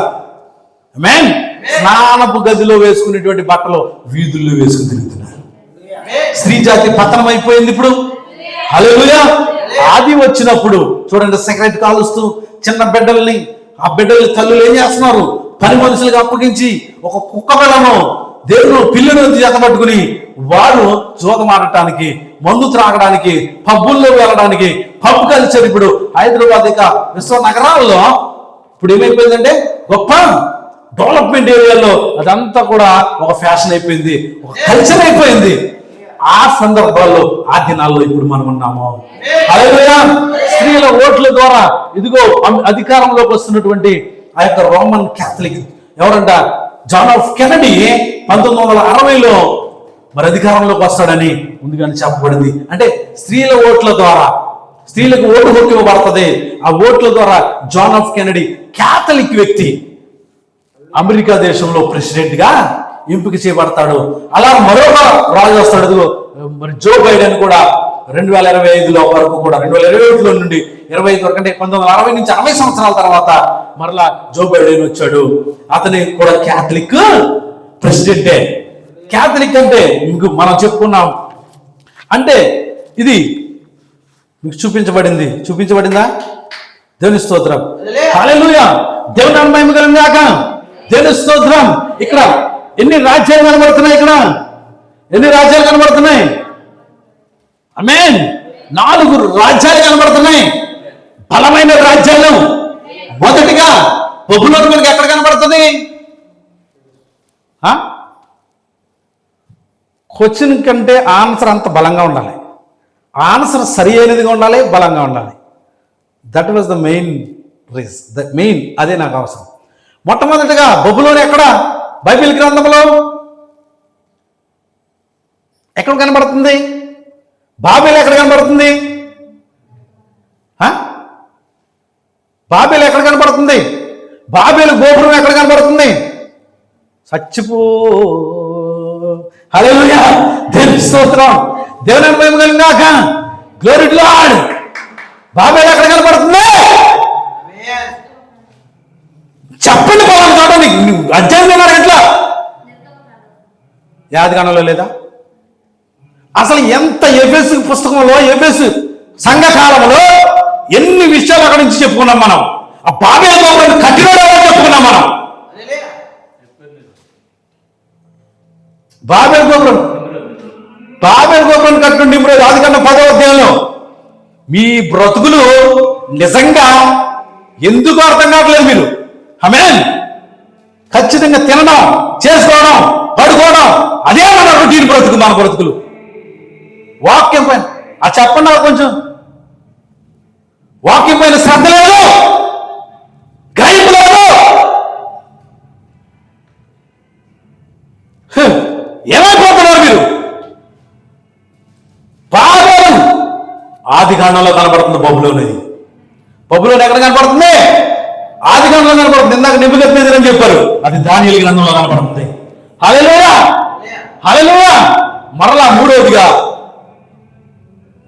ఆమేన్. స్నానపు గదిలో వేసుకునేటువంటి బట్టలు వీధుల్లో వేసుకుని తిరుగుతున్నారు. స్త్రీ జాతి పతనం అయిపోయింది ఇప్పుడు. హల్లెలూయా. ఆది వచ్చినప్పుడు చూడండి, సిగరెట్ కాలుస్తూ చిన్న బిడ్డల్ని, ఆ బిడ్డల్ని తల్లులు ఏం చేస్తున్నారు? పని మనుషులుగా అప్పగించి ఒక కుక్క పిల్లను, దేవుడు పిల్లను జతపట్టుకుని వారు జోగమాడటానికి, మందు త్రాగడానికి, పబ్బుల్లో వెళ్ళడానికి, పబ్ కల్చర్ ఇప్పుడు హైదరాబాద్ ఇక విశ్వ నగరాల్లో ఇప్పుడు ఏమైపోయిందంటే గొప్ప డెవలప్మెంట్ ఏరియాలో అదంతా కూడా ఒక ఫ్యాషన్ అయిపోయింది, ఒక కల్చర్ అయిపోయింది. ఆ సందర్భాల్లో, ఆ దినాల్లో ఇప్పుడు మనం ఉన్నాము. హల్లెలూయా. స్త్రీల ఓట్ల ద్వారా ఇదిగో అధికారంలోకి వస్తున్నటువంటి ఆ యొక్క రోమన్ క్యాథలిక్ ఎవరంట? జాన్ ఆఫ్ కెనడీ 1960లో మరి అధికారంలోకి వస్తాడని ముందుగానే చెప్పబడింది. అంటే స్త్రీల ఓట్ల ద్వారా, స్త్రీలకు ఓటు హక్కు ఇవ్వబడుతుంది. ఆ ఓట్ల ద్వారా జాన్ ఆఫ్ కెనడీ క్యాథలిక్ వ్యక్తి అమెరికా దేశంలో ప్రెసిడెంట్ గా ఎంపిక చేయబడతాడు. అలా మరొక రాజు వస్తాడు, మరి జో బైడెన్ కూడా 2025లో వరకు కూడా 2025లో నుండి 25 వరకు, అంటే 1960 నుంచి 60 సంవత్సరాల తర్వాత మరలా జో బైడెన్ వచ్చాడు. అతని కూడా క్యాథలిక్ ప్రెసిడెంటే. క్యాథలిక్ అంటే మీకు మనం చెప్పుకున్నాం, అంటే ఇది మీకు చూపించబడిందా? దేవుని స్తోత్రం, హల్లెలూయా, దేవుని మహిమ కలుగును గాక, దేవుని స్తోత్రం. ఇక్కడ ఎన్ని రాజ్యాలు కనబడుతున్నాయి? ఇక్కడ ఎన్ని రాజ్యాలు కనబడుతున్నాయి? ఆమేన్. 4 రాజ్యాలు కనబడుతున్నాయి, బలమైన రాజ్యాలు. మొదటిగా బబులోను మనకి ఎక్కడ కనబడుతుంది? క్వశ్చన్ కంటే ఆన్సర్ అంత బలంగా ఉండాలి, ఆన్సర్ సరి అయినదిగా ఉండాలి, బలంగా ఉండాలి. దట్ వాజ్ ద మెయిన్ అదే నాకు అవసరం. మొట్టమొదటిగా బబులోను ఎక్కడ? బైబిల్ గ్రంథంలో ఎక్కడ కనబడుతుంది? బాబేలు ఎక్కడ కనబడుతుంది? బాబేలు ఎక్కడ కనబడుతుంది? బాబేలు గోపురం ఎక్కడ కనబడుతుంది? చచ్చిపో. హల్లెలూయా, దేవుని స్తోత్రం, దేవుని మహిమ కలుగును గాక, గ్లోరీ టు గాడ్. బాబేలు ఎక్కడ కనబడుతుంది? చెప్పండి బాబు, కాదు నీకు అధ్యాయం తిన్నారు ఎట్లా? యాదిగానంలో లేదా? అసలు ఎంత ఎఫెసు పుస్తకంలో, ఎఫెసు సంఘకాలంలో ఎన్ని విషయాలు అక్కడి నుంచి చెప్పుకున్నాం మనం. ఆ బాబేలు గోపురం కట్టినోడు చెప్పుకున్నాం మనం. బాబేలు గోపురం కట్టుండి ఇప్పుడు ఆదికాండం 10వ అధ్యాయంలో మీ బ్రతుకులు నిజంగా ఎందుకు అర్థం కావట్లేదు మీరు? ఆమేన్. ఖచ్చితంగా తినడం, చేసుకోవడం, పడుకోవడం, అదే మన రొటీన్ బ్రతుకు, మన బ్రతుకులు. వాక్యం పైన చెప్పండి కొంచెం, వాక్యం పైన శ్రద్ధ లేదు, గ్రహింపు లేదు. ఏమైపోతున్నారు మీరు? బాబేలు ఆదికాండంలో కనబడుతుంది బబులోను. బబులోను ఎక్కడ కనబడుతుంది? ఆదికాండంలో కనబడుతుంది. ఇందాక నెబుకద్నెజరు అని చెప్పారు, అది దానియేలు గ్రంథంలో కనబడుతుంది. హల్లెలూయా, హల్లెలూయా. మరలా మూడవదిగా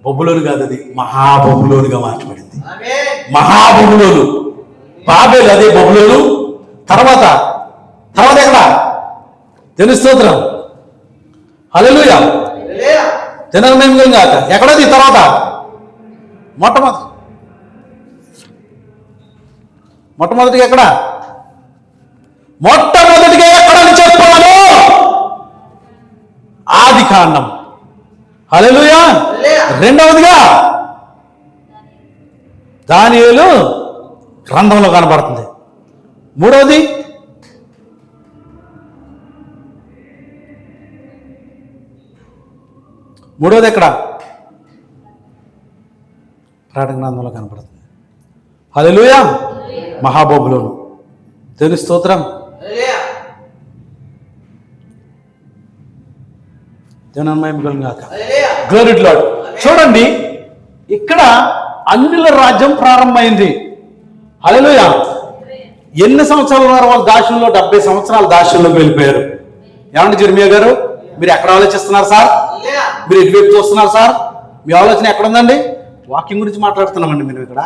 బబులోను కాదు, అది మహాబబులోనుగా మార్చబడింది. మహాబబులోను, బాబేలు అదే బబులోను. తర్వాత ఎక్కడ? దేవుని స్తోత్రం, హల్లెలూయా, జనాల మహిమ కలుగును గాక. ఎక్కడది? తర్వాత మొట్టమొదటిగా ఎక్కడ? మొట్టమొదటిగా ఎక్కడని చెప్పాను? ఆదికాండం. హల్లెలూయా. రెండవదిగా దానియేలు గ్రంథంలో కనబడుతుంది. మూడవది ఎక్కడ? ప్రకటన గ్రంథంలో కనబడుతుంది. హల్లెలూయా, మహాబబులోను. దేవుని స్తోత్రం, దేవుని మహిమ కలుగును గాక, గ్లోరీ టు లార్డ్. చూడండి, ఇక్కడ అన్యుల రాజ్యం ప్రారంభమైంది. హల్లెలూయా. ఎన్ని సంవత్సరాలు ఉన్నారు వాళ్ళు దాస్యంలో? 70 సంవత్సరాలు దాస్యంలోకి వెళ్ళిపోయారు. ఏమంటే జెర్మియా గారు, మీరు ఎక్కడ ఆలోచిస్తున్నారు సార్? మీరు ఎటువైపు చూస్తున్నారు సార్? మీ ఆలోచన ఎక్కడ ఉందండి? వాక్యం గురించి మాట్లాడుతున్నామండి మీరు ఇక్కడ.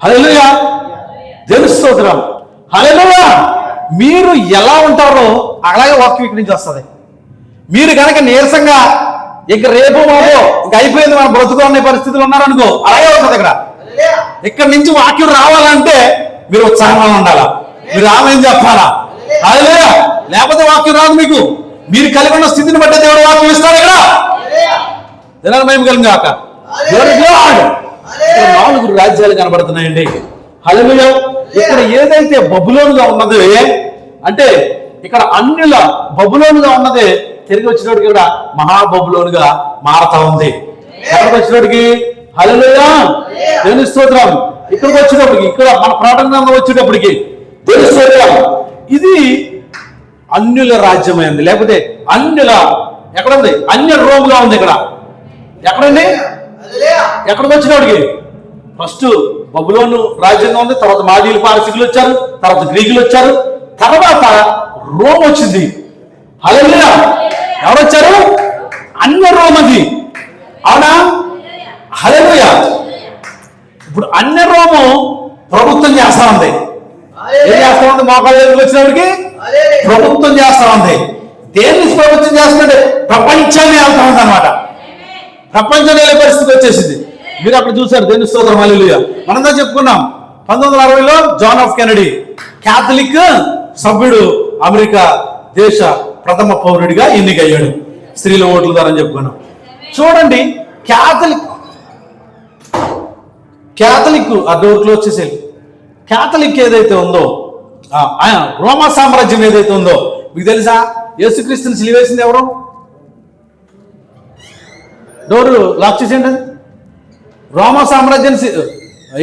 హల్లెలూయా, దేవుని స్తోత్రం, హల్లెలూయా. మీరు ఎలా ఉంటారో అలాగే వాక్యం ఇక్కడి నుంచి వస్తుంది. మీరు కనుక నీరసంగా ఇక రేపు బాబో ఇంక అయిపోయింది మన బ్రతుకు అనే పరిస్థితులు ఉన్నారనుకో, అలాగే ఉంటుంది ఇక్కడ. ఇక్కడి నుంచి వాక్యం రావాలంటే మీరు ఉత్సాహంగా ఉండాలా, మీరు ఆమెను చెప్పాలా. హల్లెలూయా. లేకపోతే వాక్యం రాదు మీకు. మీరు కలిగి ఉన్న స్థితిని బట్టి దేవుడు వాక్యం ఇస్తాడు. ఇక్కడ జనాల మహిమ కలుగును గాక. 4 రాజ్యాలు కనబడుతున్నాయండి. హల్లెలూయా. ఇక్కడ ఏదైతే బబులోనుగా ఉన్నది అంటే ఇక్కడ అన్యుల బబులోనుగా ఉన్నది తిరిగి వచ్చినోడికి ఇక్కడ మహాబబులోనుగా మారతా ఉంది. ఎక్కడికి వచ్చినోడికి? హల్లెలూయా, దేవుని స్తోత్రం. ఇక్కడికి వచ్చినప్పటికి, ఇక్కడ మన ప్రకటన వచ్చేటప్పటికి దేవుని స్తోత్రం, ఇది అన్యుల రాజ్యమైంది. లేకపోతే అన్యుల ఎక్కడ ఉంది? అన్య రోముగా ఉంది. ఇక్కడ ఎక్కడండి? ఎక్కడికి వచ్చినప్పటికి ఫస్ట్ బబులోను రాజ్యంగా ఉంది, తర్వాత మాదీయులు, పారసీకులు వచ్చారు, తర్వాత గ్రీకులు వచ్చారు, తర్వాత రోమ్ వచ్చింది. హల్లెలూయా. ఎవరు వచ్చారు? అన్య రోమ్. అది అవునా? హల్లెలూయా. ఇప్పుడు అన్య రోము ప్రభుత్వం చేస్తా ఉంది. ఏం చేస్తా ఉంది? మోకాళ్ళ దగ్గరికి వచ్చినప్పటికి ప్రభుత్వం చేస్తా ఉంది. దేన్ని ప్రభుత్వం చేస్తుందంటే ప్రపంచాన్ని వెళ్తా ఉంది అనమాట. ప్రపంచం వెళ్ళే పరిస్థితి వచ్చేసింది. మీరు అక్కడ చూసారు. దేని స్తోత్రం, హల్లెలూయా. మనంతా చెప్పుకున్నాం 1960లో జాన్ ఆఫ్ కెనడీ క్యాథలిక్ సభ్యుడు అమెరికా దేశ ప్రథమ పౌరుడిగా ఎన్నికయ్యాడు స్త్రీల ఓట్ల ద్వారా అని చెప్పుకున్నాం. చూడండి, క్యాథలిక్ ఆ డోర్ క్లోజ్ చేసేది. క్యాథలిక్ ఏదైతే ఉందో, రోమా సామ్రాజ్యం ఏదైతే ఉందో, మీకు తెలుసా? యేసుక్రీస్తుని సిలువేసింది ఎవరు? డోరు లాక్ చేసేయండి. రోమా సామ్రాజ్యాన్ని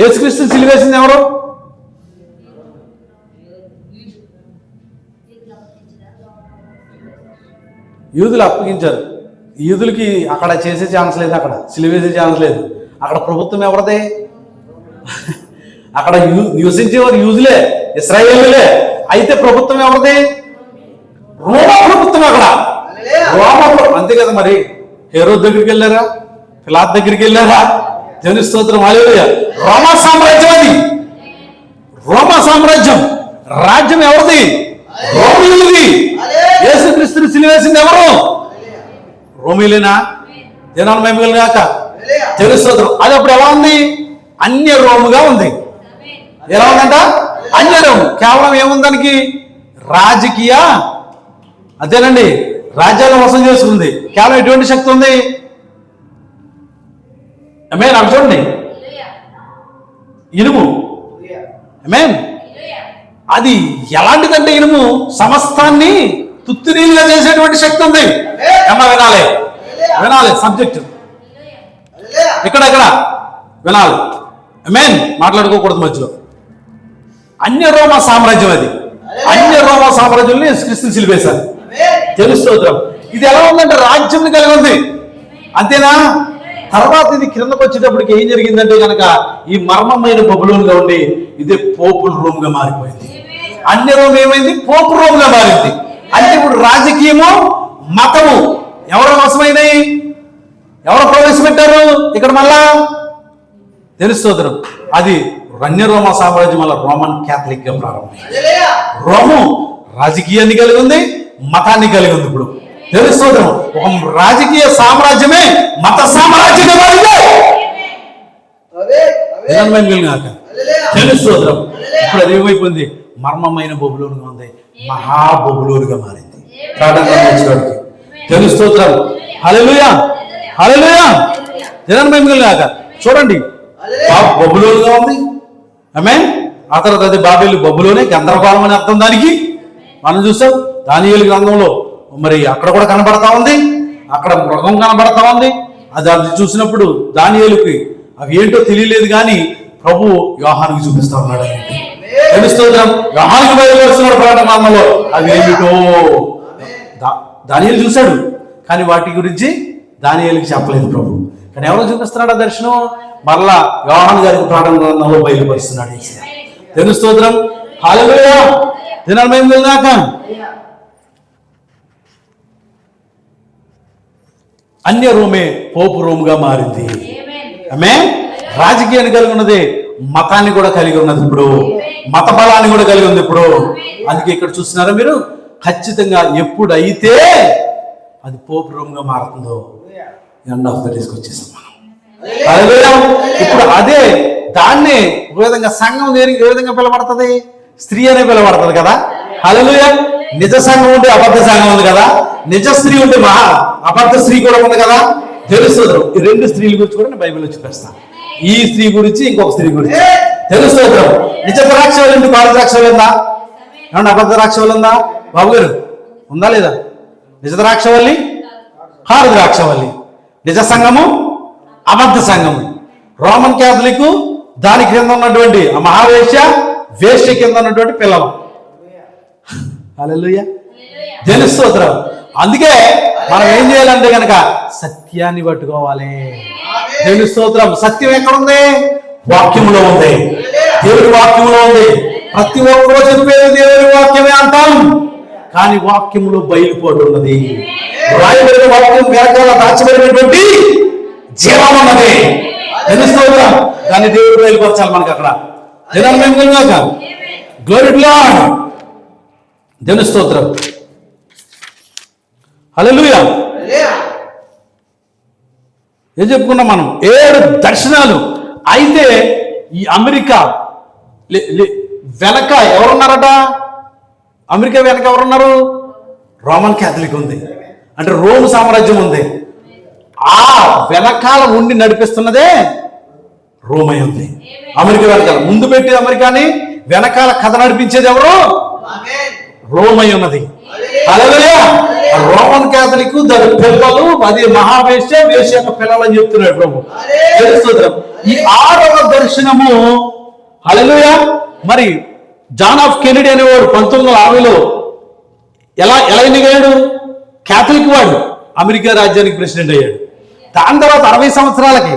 యేసుక్రీస్తుని సిలువేసింది ఎవరు? యూదులు అప్పగించారు. యూదులకి అక్కడ చేసే ఛాన్స్ లేదు, అక్కడ సిలువేసే ఛాన్స్ లేదు. అక్కడ ప్రభుత్వం ఎవరిదే? అక్కడ నివసించేవారు యూదులే, ఇశ్రాయేలులే. అయితే ప్రభుత్వం ఎవరిది? రోమా ప్రభుత్వం. అక్కడ రోమా అంతే కదా. మరి హేరోద్ దగ్గరికి వెళ్ళారా? పిలాత్ దగ్గరికి వెళ్ళారా? దేవుని స్తోత్రం, హల్లెలూయా. రోమా సామ్రాజ్యం అది. రోమా సామ్రాజ్యం రాజ్యం ఎవరిది? రోమీయులది. యేసుక్రీస్తుని సిలువేసింది ఎవరు? రోమీయులేనా? జనాలు మేము కాక. దేవుని స్తోత్రం. అది అప్పుడు ఎలా ఉంది? అన్య రోముగా ఉంది. ఎలా ఉందంట? అన్య రోము. కేవలం ఏముందానికి? రాజకీయ, అదేనండి, రాజ్యాలను వసం చేసుకుంది. కేవలం ఎటువంటి శక్తి ఉంది? ఆమేన్. అవి చూడండి, ఇనుము. ఆమేన్. అది ఎలాంటిదంటే ఇనుము సమస్తాన్ని తుత్తునీలుగా చేసేటువంటి శక్తి ఉంది. ఏమన్నా వినాలి, వినాలి సబ్జెక్ట్ ఇక్కడ వినాలి. ఆమేన్. మాట్లాడుకోకూడదు మధ్యలో. అన్య రోమా సామ్రాజ్యం అది. అన్య రోమా సామ్రాజ్యంలో యేసుక్రీస్తుని సిలువేశారు. తెలుస్తోత్రం. ఇది ఎలా ఉందంటే రాజ్యం కలిగి ఉంది. అంతేనా? తర్వాత ఇది కిందకు వచ్చేటప్పటికి ఏం జరిగిందంటే కనుక ఈ మర్మమైన బబులోనుగా ఉండి ఇదే పోపుల రోమ్ గా మారిపోయింది. అన్య రోమ్ ఏమైంది? పోపు రోమ్ గా మారింది. అంటే ఇప్పుడు రాజకీయము, మతము ఎవరు వశమైనవి? ఎవరు ప్రవేశపెట్టారు ఇక్కడ? మళ్ళా తెలుస్తోత్రం. అది అన్య రోమా సామ్రాజ్యం వల్ల రోమన్ క్యాథలిక్ గా ప్రారంభమైంది. రోము రాజకీయాన్ని కలిగి ఉంది, మతాన్ని కలిగి ఉంది. ఇప్పుడు తెలుస్తోత్రం. ఒక రాజకీయ సామ్రాజ్యమే మత సామ్రాజ్యంగా మారింది. తెలుస్తోత్రం. ఇప్పుడు అది ఏమైపోయింది? మర్మమైన బబులోనుగా ఉంది, మహాబబులోనుగా మారింది. ప్రారంభించడానికి తెలుస్తోత్రం. హల్లెలూయా, హల్లెలూయా. జనమేమిగాక. చూడండి, బబులోనుగా ఉంది. ఆమేన్. ఆ తర్వాత అది బాబేలు బబులోనే, గందరగోళం అని అర్థం దానికి. మనం చూసాం దానియేలు గ్రంథంలో. మరి అక్కడ కూడా కనబడతా ఉంది, అక్కడ మృగం కనబడతా ఉంది. అది చూసినప్పుడు దానియేలుకి అవి ఏంటో తెలియలేదు, కానీ ప్రభు యోహానుకి చూపిస్తా ఉన్నాడు. తెలుస్తోత్రం. యోహానుకి బయలుపరుస్తున్నాడు ప్రకటన గ్రంథంలో. అవి ఏమిటో దానియేలు చూశాడు, కానీ వాటి గురించి దానియేలుకి చెప్పలేదు ప్రభు. కానీ ఎవరో చూపిస్తున్నాడు ఆ దర్శనం? మరలా యోహాను గారికి ప్రకటన గ్రంథంలో బయలుపరుస్తున్నాడు. తెలుస్తోత్రం. హల్లెలూయా. దినమేందాక అన్య రోమే పోపు రోముగా మారింది. ఆమేన్. రాజకీయాన్ని కలిగి ఉన్నది, మతాన్ని కూడా కలిగి ఉన్నది. ఇప్పుడు మత బలాన్ని కూడా కలిగి ఉంది ఇప్పుడు. అందుకే ఇక్కడ చూస్తున్నారా మీరు? ఖచ్చితంగా ఎప్పుడైతే అది పోపు రోముగా మారుతుందో ఎండ్ ఆఫ్ ద డేస్కి వచ్చేసాం మనం. ఇప్పుడు అదే దాన్ని ఒక విధంగా సంఘం దేనికి ఏ విధంగా పిలబడుతుంది? స్త్రీ అనే పిలబడుతుంది కదా. హల్లెలూయా. నిజ సంఘం ఉంటే అబద్ధ సంఘం ఉంది కదా, నిజ స్త్రీ ఉంటే అబద్ధ స్త్రీ కూడా ఉంది కదా. తెలుస్తుంది. ఈ రెండు స్త్రీల గురించి కూడా నేను బైబిల్లో చూపిస్తాను. ఈ స్త్రీ గురించి, ఇంకొక స్త్రీ గురించి. తెలుస్తుంది. నిజ ద్రాక్ష ఉంది, కారు ద్రాక్ష ఉందా? ఏమన్నా అబద్ధ ద్రాక్ష ఉందా బాబు గారు? ఉందా లేదా? నిజ ద్రాక్షవల్లి, కారు ద్రాక్షవల్లి. నిజ సంఘము, అబద్ధ సంఘము. రోమన్ క్యాథలిక్ దాని కింద ఉన్నటువంటి ఆ మహావేశ్య, వేశ్య కింద ఉన్నటువంటి పిల్లలు. హల్లెలూయా. తెలుస్తోత్రం. అందుకే మనం ఏం చేయాలంటే కనుక సత్యాన్ని పట్టుకోవాలి. తెలుస్తోత్రం. సత్యం ఎక్కడుంది? వాక్యంలో ఉంది. దేవుని వాక్యంలో ఉంది. ప్రతి ఒక్కరూ చెప్పేది దేవుని వాక్యమే అంటాం, కానీ వాక్యంలో బయలుపోటు ఉన్నది. రాయబడిన వాక్యం వెనకాల దాచబడినటువంటి జీవం ఉన్నది. తెలుస్తుందా? దాన్ని దేవుడు బయలుపరచాలి మనకు అక్కడ. జనాలు మేము గ్లోరీ టు లార్డ్. దేవుని స్తోత్రం. హల్లెలూయా. ఏం చెప్పుకున్నాం మనం? 7 దర్శనాలు. అయితే ఈ అమెరికా వెనక ఎవరున్నారట? అమెరికా వెనక ఎవరున్నారు? రోమన్ క్యాథలిక్ ఉంది, అంటే రోమ్ సామ్రాజ్యం ఉంది. ఆ వెనకాల ఉండి నడిపిస్తున్నదే రోమై ఉంది. అమెరికా వెనకాల ముందు పెట్టి అమెరికాని వెనకాల కథ నడిపించేది ఎవరు? రోమై ఉన్నది. హల్లెలూయా. రోమన్ క్యాథలిక్ దాని పిల్లలు, అది మహావేశ్య, వేశ్య యొక్క పిల్లలు అని చెప్తున్నాడు ప్రభు. ఈ 6వ దర్శనము, హల్లెలూయా, మరి జాన్ ఆఫ్ కెనడీ అనేవాడు 1960లో ఎలా ఎన్నికయ్యాడు? క్యాథలిక్ వాడు అమెరికా రాజ్యానికి ప్రెసిడెంట్ అయ్యాడు. దాని తర్వాత 60 సంవత్సరాలకి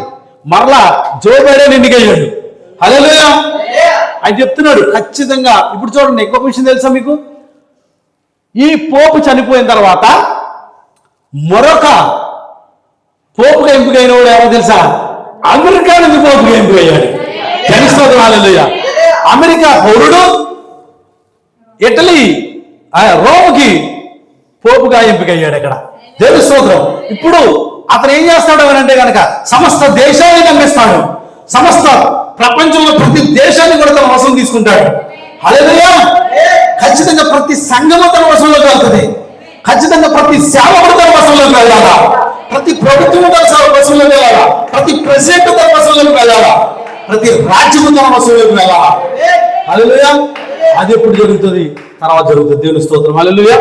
మరలా జో బైడెన్ ఎన్నికయ్యాడు. హల్లెలూయా. ఆయన చెప్తున్నాడు ఖచ్చితంగా. ఇప్పుడు చూడండి, ఇంకొక విషయం తెలుసా మీకు? ఈ పోపు చనిపోయిన తర్వాత మరొక పోపుగా ఎంపికైన వాడు ఎవరో తెలుసా? అమెరికా నుంచి పోపుగా ఎంపికయ్యాడు. తెలుస్తుంది. హల్లెలూయా. అమెరికా పౌరుడు ఇటలీ రోమ్కి పోపుగా ఎంపికయ్యాడు అక్కడ. దేవుని స్తోత్రం. ఇప్పుడు అతను ఏం చేస్తాడు అని అంటే కనుక సమస్త దేశాన్ని నమ్మిస్తాడు. సమస్త ప్రపంచంలో ప్రతి దేశాన్ని కూడా తన వశం తీసుకుంటాడు. హల్లెలూయా. ఖచ్చితంగా ప్రతి సంఘము తన వశంలోకి వెళ్తుంది. ఖచ్చితంగా ప్రతి సేవకుడు తన వశంలోకి వెళ్ళాలా. ప్రతి ప్రభుత్వం తన వశంలోకి వెళ్ళాలా. ప్రతి ప్రెసిడెంట్ తన వశంలోకి వెళ్ళాలా. ప్రతి రాజ్యము తన వశంలోకి వెళ్ళాలా. హల్లెలూయా. అది ఎప్పుడు జరుగుతుంది? తర్వాత జరుగుతుంది. దేవుని స్తోత్రం. హల్లెలూయా.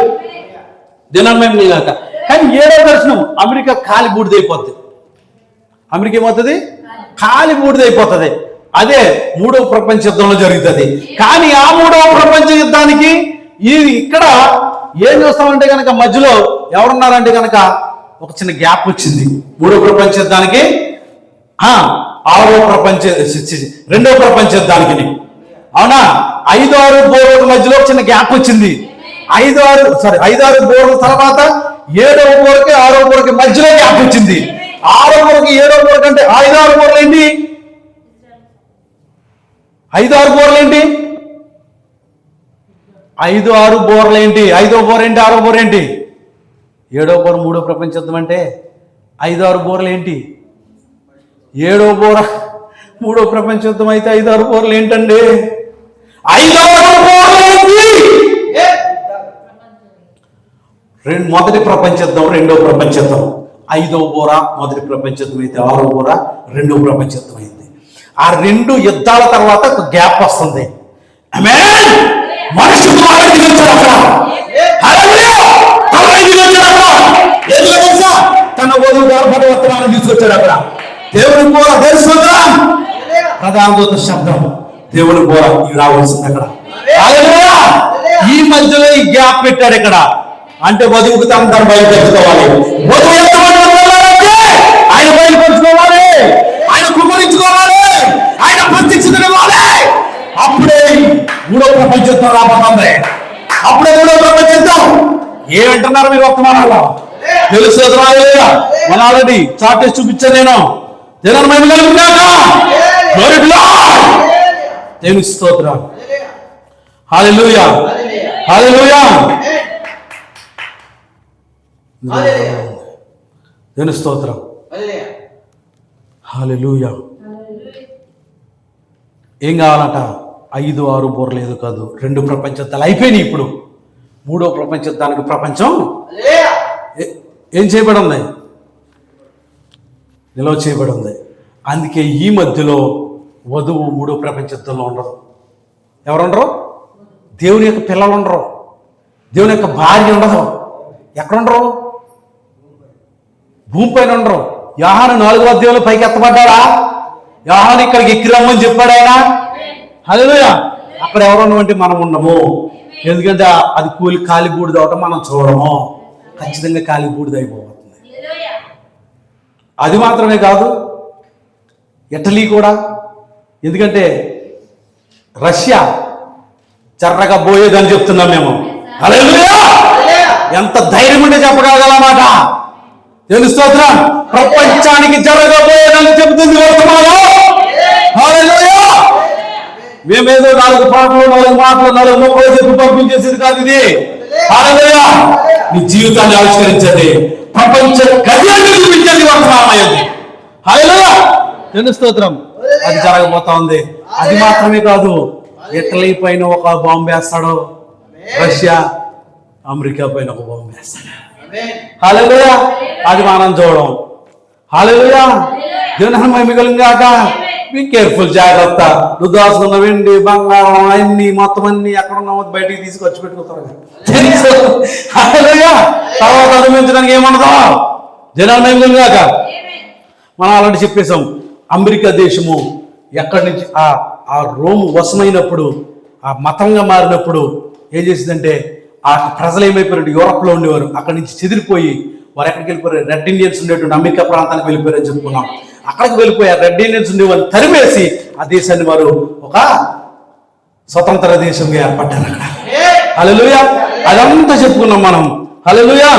దినమేమి లేక. కానీ 7వ దర్శనం అమెరికా కాలి బూడిదైపోద్ది. అమెరికా ఏమవుతుంది? కాలి బూడిదైపోతుంది. అదే 3వ ప్రపంచ యుద్ధంలో జరుగుతుంది. కానీ ఆ 3వ ప్రపంచ యుద్ధానికి ఇక్కడ ఏం చూస్తామంటే కనుక మధ్యలో ఎవరున్నారంటే కనుక ఒక చిన్న గ్యాప్ వచ్చింది. 3వ ప్రపంచ యుద్ధానికి 2వ ప్రపంచ యుద్ధానికి. అవునా? 5-6 బోర్ల మధ్యలో చిన్న గ్యాప్ వచ్చింది. 5-6 బోర్ల తర్వాత 7వ బోర్కి 6వ బోర్కి మధ్యలో గ్యాప్ వచ్చింది. 6వ బోర్కి 7వ బోర్ కంటే 5-6 బోర్లు ఏంటి? 5-6 బోర్లు ఏంటి? 5-6 బోర్లు ఏంటి? 5వ బోర్ ఏంటి? 6వ బోర్ ఏంటి? 7వ బోర్ 3వ ప్రపంచ యుద్ధం అంటే 5-6 బోర్లు ఏంటి? 7వ బోర్ 3వ ప్రపంచ యుద్ధం అయితే 5-6 బోర్లు ఏంటండి? 5-6 బోర్లు ఏంటి? మొదటి ప్రపంచ యుద్ధం, 2వ ప్రపంచ యుద్ధం. 5వ బోర మొదటి ప్రపంచ యుద్ధం అయితే 6వ బోర 2వ ప్రపంచ యుద్ధం అయింది. ఆ 2 యుద్ధాల తర్వాత ఒక గ్యాప్ వస్తుంది. మనిషి తన వధువు గర్భవత్వాన్ని తీసుకొచ్చాడు అక్కడ. దేవుని బోర తెలుస్తుందా? ప్రధాన దూత శబ్దం, దేవుని బోర ఇవి రావాల్సింది అక్కడ. ఈ మధ్యలో ఈ గ్యాప్ పెట్టాడు ఇక్కడ. అంటే వధువుకు తన బయలుపరుచుకోవాలి. వధువు ఎంతమంది ఆయన బయలుపరుచుకోవాలి, ఆయన కుమరించుకోవాలి, ఆయన ప్రత్యక్షతనివ్వాలి. అప్పుడే 3వ ప్రపంచ యుద్ధం రాబోతుంది. అప్పుడే 3వ ప్రపంచ యుద్ధం. ఏమంటున్నారు మీరు వర్తమానాల్లో? తెలుసు. మన ఆల్రెడీ చార్ట్ వేసి చూపించాను నేను. దేవుని స్తోత్రం. హల్లెలూయా. హల్లెలూయా. దేవుని స్తోత్రం. హల్లెలూయా. ఏం కావాలంట? 5-6 బోర్లు ఏదో కాదు, 2 ప్రపంచ యుద్ధాలు అయిపోయినాయి. ఇప్పుడు 3వ ప్రపంచ యుద్ధానికి ప్రపంచం ఏం చేయబడి ఉంది? నిల్వ చేయబడి ఉంది. అందుకే ఈ మధ్యలో వధువు 3వ ప్రపంచ యుద్ధంలో ఉండరు. ఎవరు ఉండరు? దేవుని యొక్క పిల్లలు ఉండరు. దేవుని యొక్క భార్య ఉండదు. ఎక్కడ ఉండరు? భూమిపైన ఉండరు. యోహాను 4వ అధ్యాయంలో పైకి ఎత్తబడ్డాడా? యోహాను ఇక్కడికి ఎక్కిరమ్మని చెప్పాడు ఆయన. హల్లెలూయా. అక్కడ ఎవరున్నామంటే మనం ఉండము. ఎందుకంటే అది కాలి బూడిద అవటం మనం చూడము. ఖచ్చితంగా కాలి బూడిద అయిపోతుంది. అది మాత్రమే కాదు, ఇటలీ కూడా. ఎందుకంటే రష్యా చర్రగా పోయేదని చెప్తున్నాం మేము. హల్లెలూయా. ఎంత ధైర్యం ఉంటే చెప్పగలగలమాట. దేవుని స్తోత్రం. ప్రపంచానికి జరగబోయేదని చెబుతుంది వర్తమానం. హల్లెలూయా. మేమేదో 4 పాటలు 4 మాటలు 4 మొక్కలు చెప్పి పంపించేసేది కాదు ఇది. హల్లెలూయా. నీ జీవితాన్ని ఆవిష్కరించండి, ప్రపంచ గదిని చూపించేది వర్తమానం అయ్యింది. హల్లెలూయా. దేవుని స్తోత్రం. అది జరగబోతా ఉంది. అది మాత్రమే కాదు, ఇటలీ పైన ఒక బాంబు వేస్తాడు, రష్యా అమెరికా పైన ఒక బాంబు వేస్తాడు. హల్లెలూయా. అది మనం చూడం. హల్లెలూయా. దేవుని మహిమ కలుగుగాక. బీ కేర్ఫుల్, జాగ్రత్త. నువ్వు దాచుకున్న వెండి బంగారం అన్ని మొత్తం అన్ని ఎక్కడ ఉన్నామో బయటికి తీసుకొచ్చి పెట్టుకుంటారు. హల్లెలూయా. తర్వాత అనుభవించడానికి ఏమన్నదో జనాల మహిమ కలుగుగాక. మనం అలాంటి చెప్పేశాం. అమెరికా దేశము ఎక్కడి నుంచి ఆ రోమ్ వశమైనప్పుడు, ఆ మతంగా మారినప్పుడు ఏం చేసిందంటే, ఆ ప్రజలు ఏమైపోయారు, యూరోప్లో ఉండేవారు, అక్కడి నుంచి చెదిరిపోయి వారు ఎక్కడికి వెళ్ళిపోయారు, రెడ్ ఇండియన్స్ ఉండేటువంటి అమెరికా ప్రాంతానికి వెళ్ళిపోయారని చెప్పుకున్నాం. అక్కడికి వెళ్ళిపోయారు రెడ్ ఇండియన్స్ ఉండేవారిని తరిమేసి ఆ దేశాన్ని వారు ఒక స్వతంత్ర దేశంగా ఏర్పడ్డారు అక్కడ. హల్లెలూయా. అదంతా చెప్పుకున్నాం మనం. హల్లెలూయా.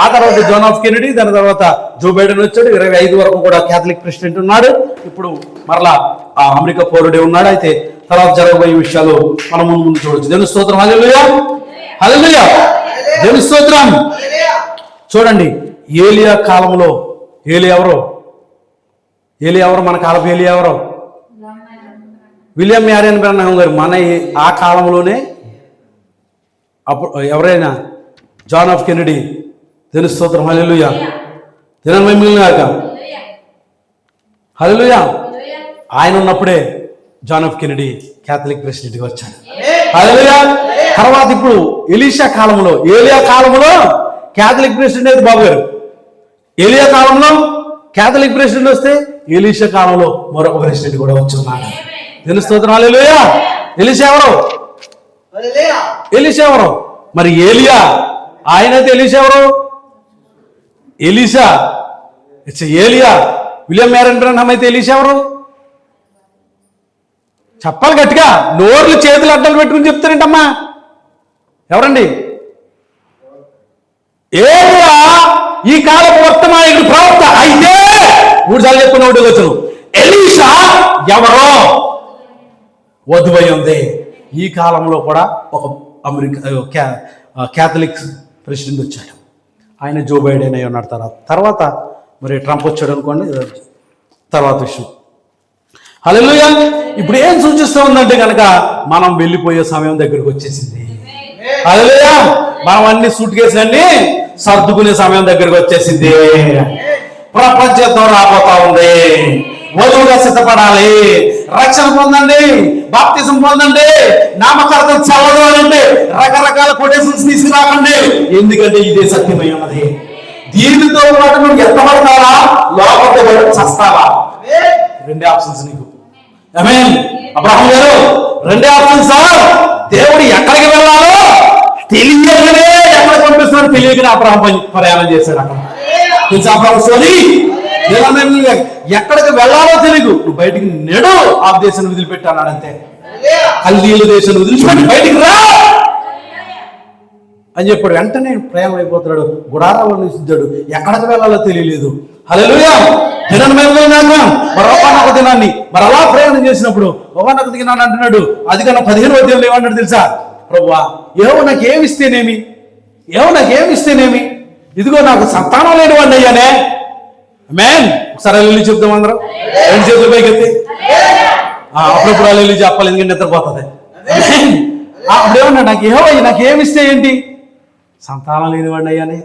ఆ తర్వాత జాన్ ఎఫ్ కెనడీ, దాని తర్వాత జో బైడెన్ వచ్చాడు. 25 వరకు కూడా క్యాథలిక్ ప్రెసిడెంట్ ఉన్నాడు. ఇప్పుడు మరలా ఆ అమెరికా పౌరుడే ఉన్నాడు. అయితే తర్వాత జరగబోయే విషయాలు మనం ముందు చూడొచ్చు. దేవుని స్తోత్రం. హల్లెలూయా. హల్లెలూయా. దేవుని స్తోత్రం. చూడండి, ఏలియా కాలంలో ఏలియా ఎవరు? మన కాలపు ఏలియా ఎవరు? విలియం మ్యారియన్ బ్రహ్మం గారు. మన ఆ కాలంలోనే అప్పుడు ఎవరైనా జాన్ ఎఫ్ కెనడీ. దేవుని స్తోత్రం. హల్లెలూయా. దినం మిగిలినాక హల్లెలూయా. ఆయన ఉన్నప్పుడే జాన్ ఎఫ్ కెనడీ క్యాథలిక్ ప్రెసిడెంట్గా వచ్చాడు. హల్లెలూయా. తర్వాత ఇప్పుడు ఎలీషా కాలంలో, ఏలియా కాలంలో క్యాథలిక్ ప్రెసిడెంట్ అయితే బాబు గారు. ఏలియా కాలంలో క్యాథలిక్ ప్రెసిడెంట్ వస్తే ఎలీషా కాలంలో మరొక ప్రెసిడెంట్ కూడా వచ్చున్నాడు. దేవుని స్తోత్రం. హల్లెలూయా. ఎలీషా ఎవరు? మరి ఏలియా ఆయనైతే ఎలీషా ఎవరు? ఏలియా. విలియం మ్యారియన్ బ్రహ్మం అయితే ఎలీషా ఎవరు? చెప్పాలి గట్టిగా. నోర్లు చేతులు అడ్డలు పెట్టుకుని చెప్తారేంటమ్మా? ఎవరండి? ఏలియా ఈ కాలపు వర్తమాన ప్రవక్త అయితే 3 సార్లు చెప్పుకున్న ఒకటి వచ్చును. ఎలీషా ఎవరో వధువై ఉంది. ఈ కాలంలో కూడా ఒక అమెరికా క్యాథలిక్ ప్రెసిడెంట్ వచ్చాడు. ఆయన జో బైడెన్ అయి ఉన్నాడు. తర్వాత మరి ట్రంప్ వచ్చాడు అనుకోండి, తర్వాత విషయం. హల్లెలూయా. ఇప్పుడు ఏం సూచిస్తూ ఉందంటే కనుక మనం వెళ్ళిపోయే సమయం దగ్గరికి వచ్చేసింది. హల్లెలూయా. మనం అన్ని సూట్ కేసులన్నీ సర్దుకునే సమయం దగ్గరికి వచ్చేసింది. ప్రపంచంతో రాబోతా ఉంది. వధువుగా సిద్ధపడాలి. రక్షణ పొందండి, బాప్తిజం పొందండి, నామకరణం చల్లదు అంటే రకరకాల కొటేషన్స్ తీసుకురాకండి. ఎందుకంటే ఇదే సత్యమై ఉన్నది. దీనితో పాటు నువ్వు ఎత్తబడతావా, లోపల చస్తావా? 2 ఆప్షన్స్ నీకు. ఆమేన్. అబ్రహాం గారు 2 ఆప్షన్స్. దేవుడు ఎక్కడికి వెళ్ళాలో తెలియకనే ఎక్కడ పంపిస్తున్నాడు తెలియకనే అబ్రహాం ప్రయాణం చేశాడు. అక్కడ తెలుసు అబ్రహాం స్టోరీ. ఎక్కడికి వెళ్ళాలో తెలియదు, నువ్వు బయటికి నెడు ఆ దేశాన్ని వదిలిపెట్టి అన్నాడంతే. కల్దీయుల దేశాన్ని వదిలిపెట్టి బయటికి రా అని చెప్పాడు. వెంటనే ప్రయాణం అయిపోతున్నాడు. గుడారాలు నిలిచాడు. ఎక్కడికి వెళ్ళాలో తెలియలేదు. హల్లెలూయా. మరొక దినాన్ని మరి అలా ప్రయాణం చేసినప్పుడు ఒకానొక దినాన్ని అంటున్నాడు. అది కన్నా 15వ అధ్యాయంలో ఏమన్నాడు తెలుసా? ప్రభువా, ఏమో నాకేమిస్తేనేమి, ఇదిగో నాకు సంతానం లేని వాడిని అయ్యానే. ఆమేన్. ఒకసారి అల్లెలు చెప్తాం అందరం. 2 చేతులు పైకి ఎత్తి. అప్పుడప్పుడు అల్లెలు చెప్పాలి, ఎందుకంటే నిద్రపోతుంది. అప్పుడు ఏమన్నా నాకేమిస్తే ఏంటి? సంతానం లేని వాడిని అయ్యానే.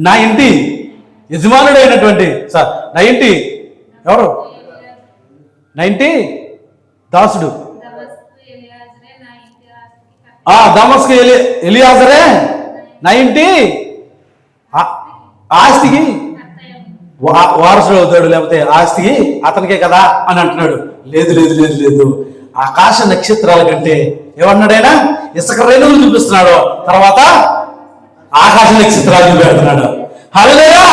నా ఇంటి యజమానుడైనటువంటి నా ఇంటి ఎవరు? నా ఇంటి దాసుడు దమస్కు ఎలియాజరే నా ఇంటి ఆస్తికి వారసుడు అవుతాడు, లేకపోతే ఆస్తికి అతనికే కదా అని అంటున్నాడు. లేదు. ఆకాశ నక్షత్రాల కంటే ఏమన్నాడైనా ఇసుక రేణువులు చూపిస్తున్నాడు, తర్వాత ఆకాశ నక్షత్రాలు చూపెడుతున్నాడు. హల్లెలూయా.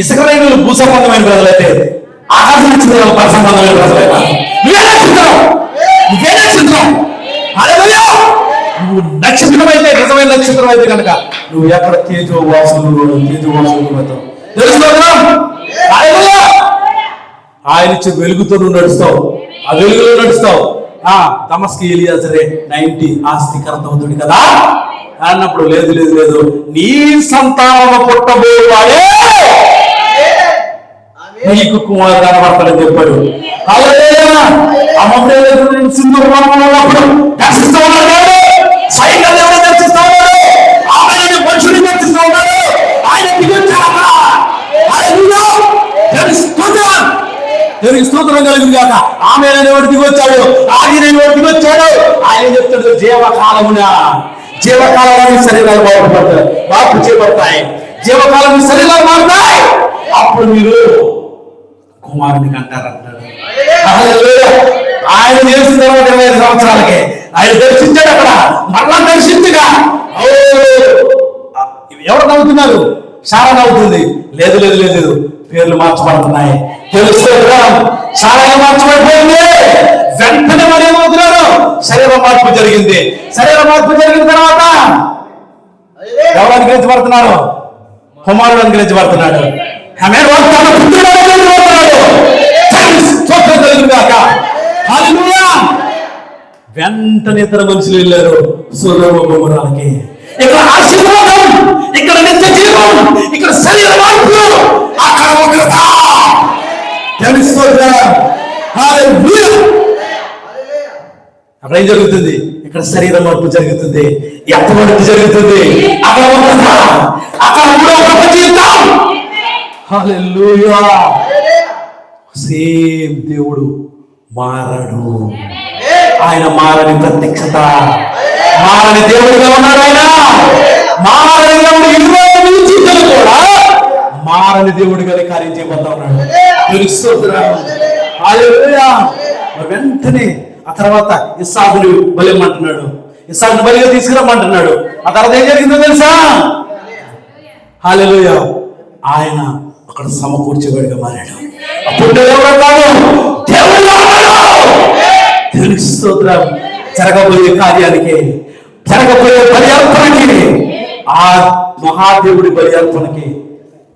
ఇసుక రేణువులు భూసంబంధమైన ప్రజలైతే ఆకాశ నక్షత్రాలు పరసంబంధమైన ప్రజలైతే నువ్వే నక్షత్రం. హల్లెలూయా. నువ్వు నక్షత్రం అయితే, నిజమైన నక్షత్రం అయితే కనుక నువ్వు ఎక్కడ తేజోవాసులు తెలుసుకోవడం ఆయన ఇచ్చే వెలుగుతో నువ్వు నడుస్తావు, ఆ వెలుగులో నడుస్తావు. దమస్కి ఎలియాజరే 90 ఆస్తికర్తవుతుడు కదా అన్నప్పుడు లేదు లేదు లేదు, నీ సంతానము పుట్టబోయేవాడే నీకు కుమారుడు కనబడతాడని చెప్పాడు. సింహప్పుడు దర్శిస్తూ ఉన్నాడు, సైన్య దేవుడు దర్శిస్తూ ఉన్నాడు, ఆయన మనుషుని దర్శిస్తూ ఉన్నాడు. ఆయన దేవునికి స్తోత్రం కలిగింది కాక. ఆమె అనేవాడు దిగొచ్చాడు, ఆయన అనేవాడు దిగొచ్చాడు. ఆయన చెప్తాడు జీవకాలమున, జీవకాలంలో శరీరాలు బాగుపడతాయి, మార్పు చేయబడతాయి, జీవకాలం శరీరాలు మారుతాయి. అప్పుడు మీరు కుమారునికి అంటారంటాడు. ఆయన చేసిన తర్వాత 25 సంవత్సరాలకే ఆయన దర్శించాడు. అక్కడ మరలా దర్శించగా ఎవరు నవ్వుతున్నారు? శారా నవ్వుతుంది. లేదు లేదు లేదు లేదు, పేర్లు మార్చబడుతున్నాయి. తెలుసుకో, శారా మార్చబడిపోయింది. వెంటనే మరి ఏమవుతున్నారు? శరీర మార్పు జరిగింది. శరీర మార్పు జరిగిన తర్వాత ఎవరు అనుగ్రహించబడుతున్నారు? కుమారుడు అనుగ్రహించబడుతున్నాడు. వెంటనే ఇతర మనుషులు వెళ్ళారు సొదొమ గొమొర్రాకి. ఇక్కడ ఆశీర్వాదం, ఇక్కడ నిత్య జీవం, ఇక్కడ శరీర మార్పు, అక్కడ ఉగ్రత. అక్కడ ఏం జరుగుతుంది? ఇక్కడ శరీర మార్పు జరుగుతుంది, ఎంతవరకు జరుగుతుంది? అక్కడ ఉగ్రత, అక్కడ కూడా గొప్ప జీవితం. హల్లెలూయా. సేమ్ దేవుడు మారడు. ఆయన మారని ప్రత్యక్షత, మారని దేవుడిగా ఉన్నాడు. ఆయన మారని దేవుడు ఇరువైపు కూడా మారని దేవుడిగా కార్యం చేయబోతా ఉన్నాడు. హల్లెలూయా. వెంటనే ఆ తర్వాత ఇస్సాకుని బలిమంటున్నాడు, ఇస్సాకుని బలిగా తీసుకురమ్మంటున్నాడు. ఆ తర్వాత ఏం జరిగిందో తెలుసా? హల్లెలూయా. ఆయన అక్కడ సమకూర్చేవాడిగా మారాడు. అప్పుడు ఎవరు కాదు, దేవుడిగా ఉన్నాడు. దేవునికి స్తోత్రం. జరగబోయే కార్యానికి, జరగబోయే బలి అర్పణకి, ఆ మహాదేవుడి బలి అర్పణకి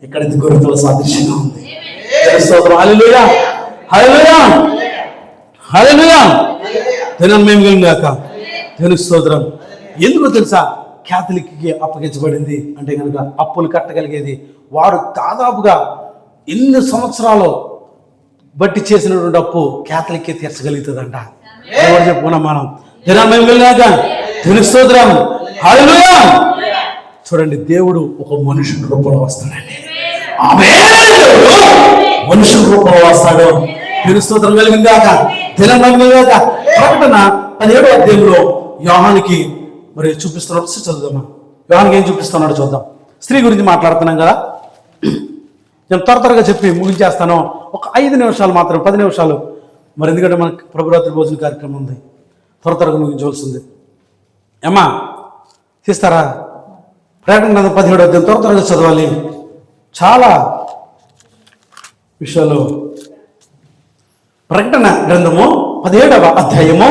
ఇక్కడ గొర్రెల సాదృశ్యంగా ఉంది. స్తోత్రం. హల్లెలూయా, హల్లెలూయా, హల్లెలూయా. మేము కలిగాక దేవునికి స్తోత్రం. ఎందుకో తెలుసా? క్యాథలిక్కి అప్పగించబడింది అంటే కనుక అప్పులు కట్టగలిగేది వాడు దాదాపుగా ఎన్ని సంవత్సరాలు బట్టి చేసినటువంటి అప్పు క్యాథలిక్కే తీర్చగలుగుతుందంట. ఎవరు చెప్పుకున్నాం మనం? మేము వెళ్ళాక దేవునికి స్తోత్రం. హల్లెలూయా. చూడండి, దేవుడు ఒక మనుషుని రూపంలో వస్తాడండి. ఆమె మనుషుని రూపంలో వస్తాడు. దేవునికి స్తోత్రం కలిగిందాక తెలంగాణ ప్రకటన 17వ అధ్యాయంలో యోహానికి మరి చూపిస్తున్నాడు. చదువుదామా, యోహానికి ఏం చూపిస్తున్నాడు చూద్దాం. స్త్రీ గురించి మాట్లాడుతున్నాం కదా, నేను త్వరగా చెప్పి ముగించేస్తాను. ఒక 5 నిమిషాలు మాత్రం, 10 నిమిషాలు. మరి ఎందుకంటే మనకు ప్రభురాత్రి భోజన కార్యక్రమం ఉంది, త్వరగా ముగించవలసింది. ఏమ్మా తీస్తారా? ప్రకటన 17వ అధ్యాయం త్వరగా చదవాలి. చాలా విషయాలు. ప్రకటన గ్రంథము 17వ అధ్యాయము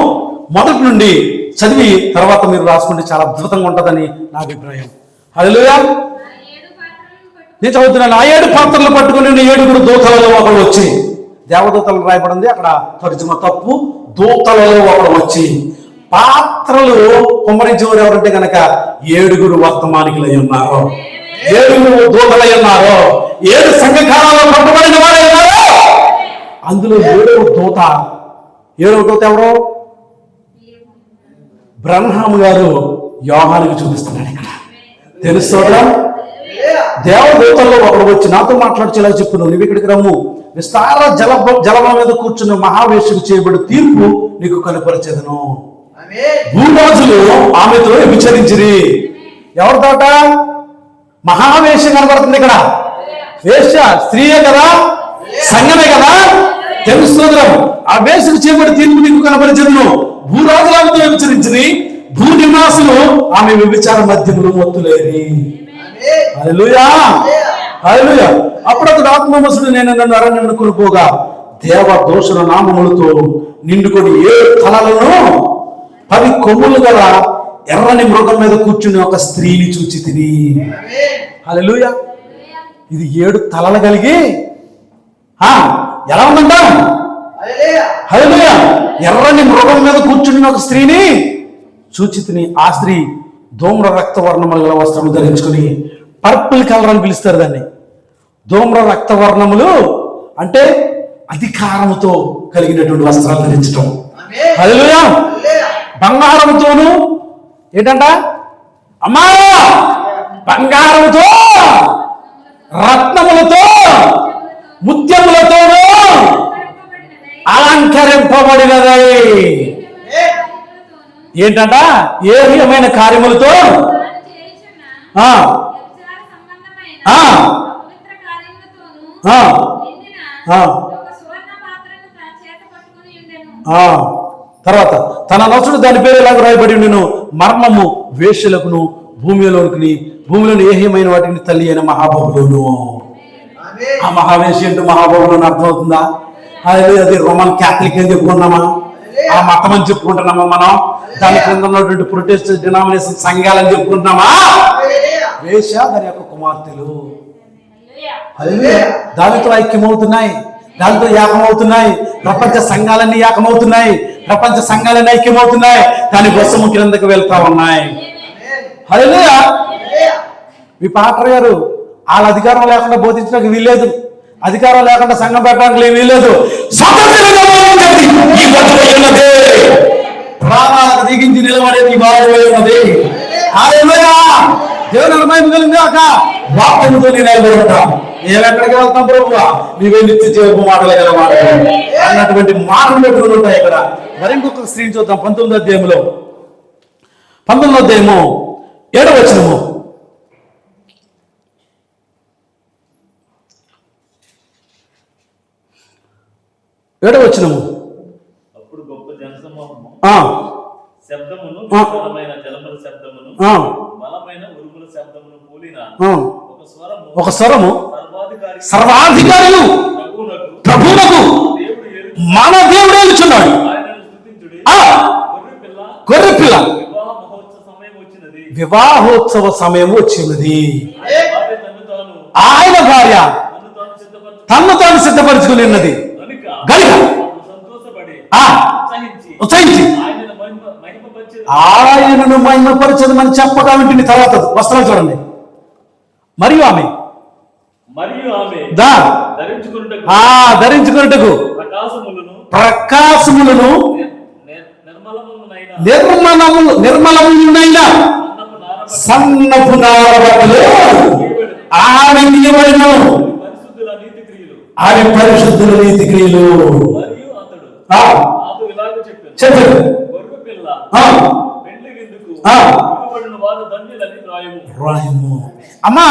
మొదటి నుండి చదివి తర్వాత మీరు రాసుకుంటే చాలా అద్భుతంగా ఉంటుందని నా అభిప్రాయం. హల్లెలూయా. నేను చదువుతున్నాను. ఆ 7 పాత్రలు పట్టుకుని 7 దూతలలో ఒకడు వచ్చి, దేవదూతలు రాయబడింది అక్కడ, తర్జుమా తప్పు, దూతలలో ఒకడు వచ్చి పాత్రలు కుమ్మరించేవారు ఎవరంటే కనుక 7 వర్తమానికులై ఉన్నారు, 7 దూతలై ఉన్నారు, 7 సంఘకాలంలో పట్టుబడిన వారు ఉన్నారు. అందులో 7వ దూత, 7వ దూత ఎవరు? బ్రన్హామ్ గారు యోహానికి చూపిస్తున్నాడు ఇక్కడ. తెలుసుకోవడం. దేవదూతల్లో ఒకడు వచ్చి నాతో మాట్లాడుచేలా చెప్పు, నువ్వు ఇక్కడికి రమ్ము, విస్తార జలమ మీద కూర్చున్న మహావేశకు చేయబడి తీర్పు నీకు కనపరిచేదను. భూరాజులు ఆమెతో విచారించిరి. ఎవరితోట? మహావేశం కనపడుతుంది ఇక్కడ. వేశ్య స్త్రీయే కదా, సంఘమే కదా. తెలుసుకోదరం. ఆ వేశకు చేయబడి తీర్పు నీకు కనపరిచేదను. భూరాజులు ఆమెతో విచారించిరి, భూ నివాసులు ఆమె వ్యభిచార మధ్యములు మొత్తులేరి. హల్లెలూయా, హల్లెలూయా. అప్పుడు అతడు ఆత్మవశుడు నేను నన్ను అరణ్యమును కొనుపోగా దేవ దోషుల నామములతో నిండుకొని 7 తలలను 10 కొమ్ములు గల ఎర్రని మృగం మీద కూర్చుని ఒక స్త్రీని చూచి తిని. హల్లెలూయా. ఇది 7 తలలు కలిగి ఎలా ఉందంట? హల్లెలూయా. ఎర్రని మృగం మీద కూర్చుని ఒక స్త్రీని చూచితిని. ఆ స్త్రీ ధూమ్ర రక్తవర్ణముల గల వస్త్రము ధరించుకుని, పర్పుల్ కలర్ అని పిలుస్తారు దాన్ని. ధూమ్ర రక్తవర్ణములు అంటే అధికారముతో కలిగినటువంటి వస్త్రాలు ధరించటం. హల్లెలూయా. బంగారంతోను ఏంటంట? అమ్మా, బంగారంతో, రత్నములతో, ముత్యములతోనూ అలంకరింపబడినదై. ఏంటంట? ఏహ్యమైన కార్యములతో తర్వాత తన నొసడు దాని పేరు ఎలాగ రాయబడి ఉండెను, మర్మము వేశ్యలకును భూమిలోని ఏహ్యమైన వాటిని తల్లి అయిన మహాబబులోను. ఆ మహావేశ్య అంటూ మహాబబులోను అర్థమవుతుందా? అది రోమన్ క్యాథలిక్ అని చెప్పుకున్నామా? ఆ మతం అని చెప్పుకుంటున్నామా మనం? దాని కింద ఉన్నటువంటి ప్రొటెస్టెంట్ డినామినేషన్ సంఘాలని చెప్పుకుంటున్నామా? వేశ్య దాని యొక్క కుమార్తెలు దానితో ఐక్యమవుతున్నాయి, దానితో ఏకమవుతున్నాయి. ప్రపంచ సంఘాలన్నీ ఏకమవుతున్నాయి, ప్రపంచ సంఘాలన్నీ ఐక్యమవుతున్నాయి, దాని కోసము కిందకు వెళ్తా ఉన్నాయి. హల్లెలూయా. మీ పాస్టర్ గారు వాళ్ళ అధికారం లేకుండా బోధించడానికి వీల్లేదు, అధికారం లేకుండా సంఘం పెట్టడానికి వీల్లేదు. ప్రాణాలకు దిగించి నిలబడేది ఈ బాధ ఉన్నది. హల్లెలూయా. దేవుని మహిమ కలిగాక వాక్యముతో నిలబడతా. మేమెక్కడికి వెళ్తాం ప్రభువా? నీవే నిత్య జీవపు మాటలే కదా మాటలు అన్నటువంటి మాటలు పెట్టుకుని ఉంటాయి ఇక్కడ. మరి ఇంకొక స్త్రీని చూద్దాం. 19వ అధ్యాయంలో 7వ వచనము. అప్పుడు గొప్ప జనసమూహము శబ్దమును, విస్తారమైన జలముల శబ్దమును, బలమైన ఉరుముల శబ్దమును కూలిన ఒక స్వరము సర్వాధికారులు ప్రభువునకు మన దేవుడు ఏలుచున్నాడు. గొర్రెపిల్ల వివాహోత్సవ సమయం వచ్చినది. ఆయన భార్య తన్ను తాను సిద్ధపరచుకుని ఉన్నది గనుక ఉత్సహించి ఆయనను మహిమపరచదమని చెప్పగా వింటిని. తర్వాత వస్త్రాలు చూడండి. మరియు ఆమె ధరించుకున్నట్టుకు ప్రకాశములను నిర్మలములైన సన్నపు నారబట్టలు ఆమె నియమను, ఆమె పరిశుద్ధుల నీతి క్రియలు. చెప్పండి. అమ్మా,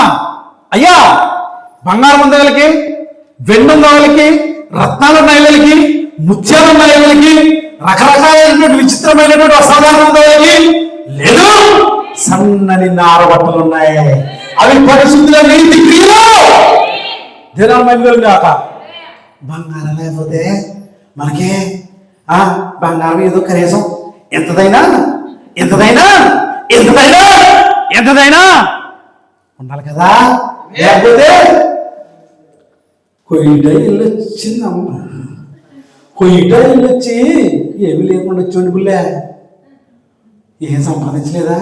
అయ్యా, బంగారం ఉన్న వాళ్ళకి, వెండి ఉన్న వాళ్ళకి, రత్నాలు ఉన్న వాళ్ళకి, ముత్యాలు ఉన్న వాళ్ళకి, రకరకాలైనటువంటి విచిత్రమైనటువంటి అసాధారణ ఉన్న వాళ్ళకి లేదు, సన్నని నారబట్టలు ఉన్నాయి. అవి పరిశుద్ధుల నీతి క్రియలు. దినాలు కాక బంగారం లేకపోతే మనకి బంగారం ఏదో కనీసం ఎంతదైనా ఉండాలి కదా. లేకపోతే కొయ్యిటైళ్ళు వచ్చిందమ్మ, కొయ్యిటైళ్ళు వచ్చి ఏమి లేకుండా వచ్చి బుల్లే ఏం సంపాదించలేదా?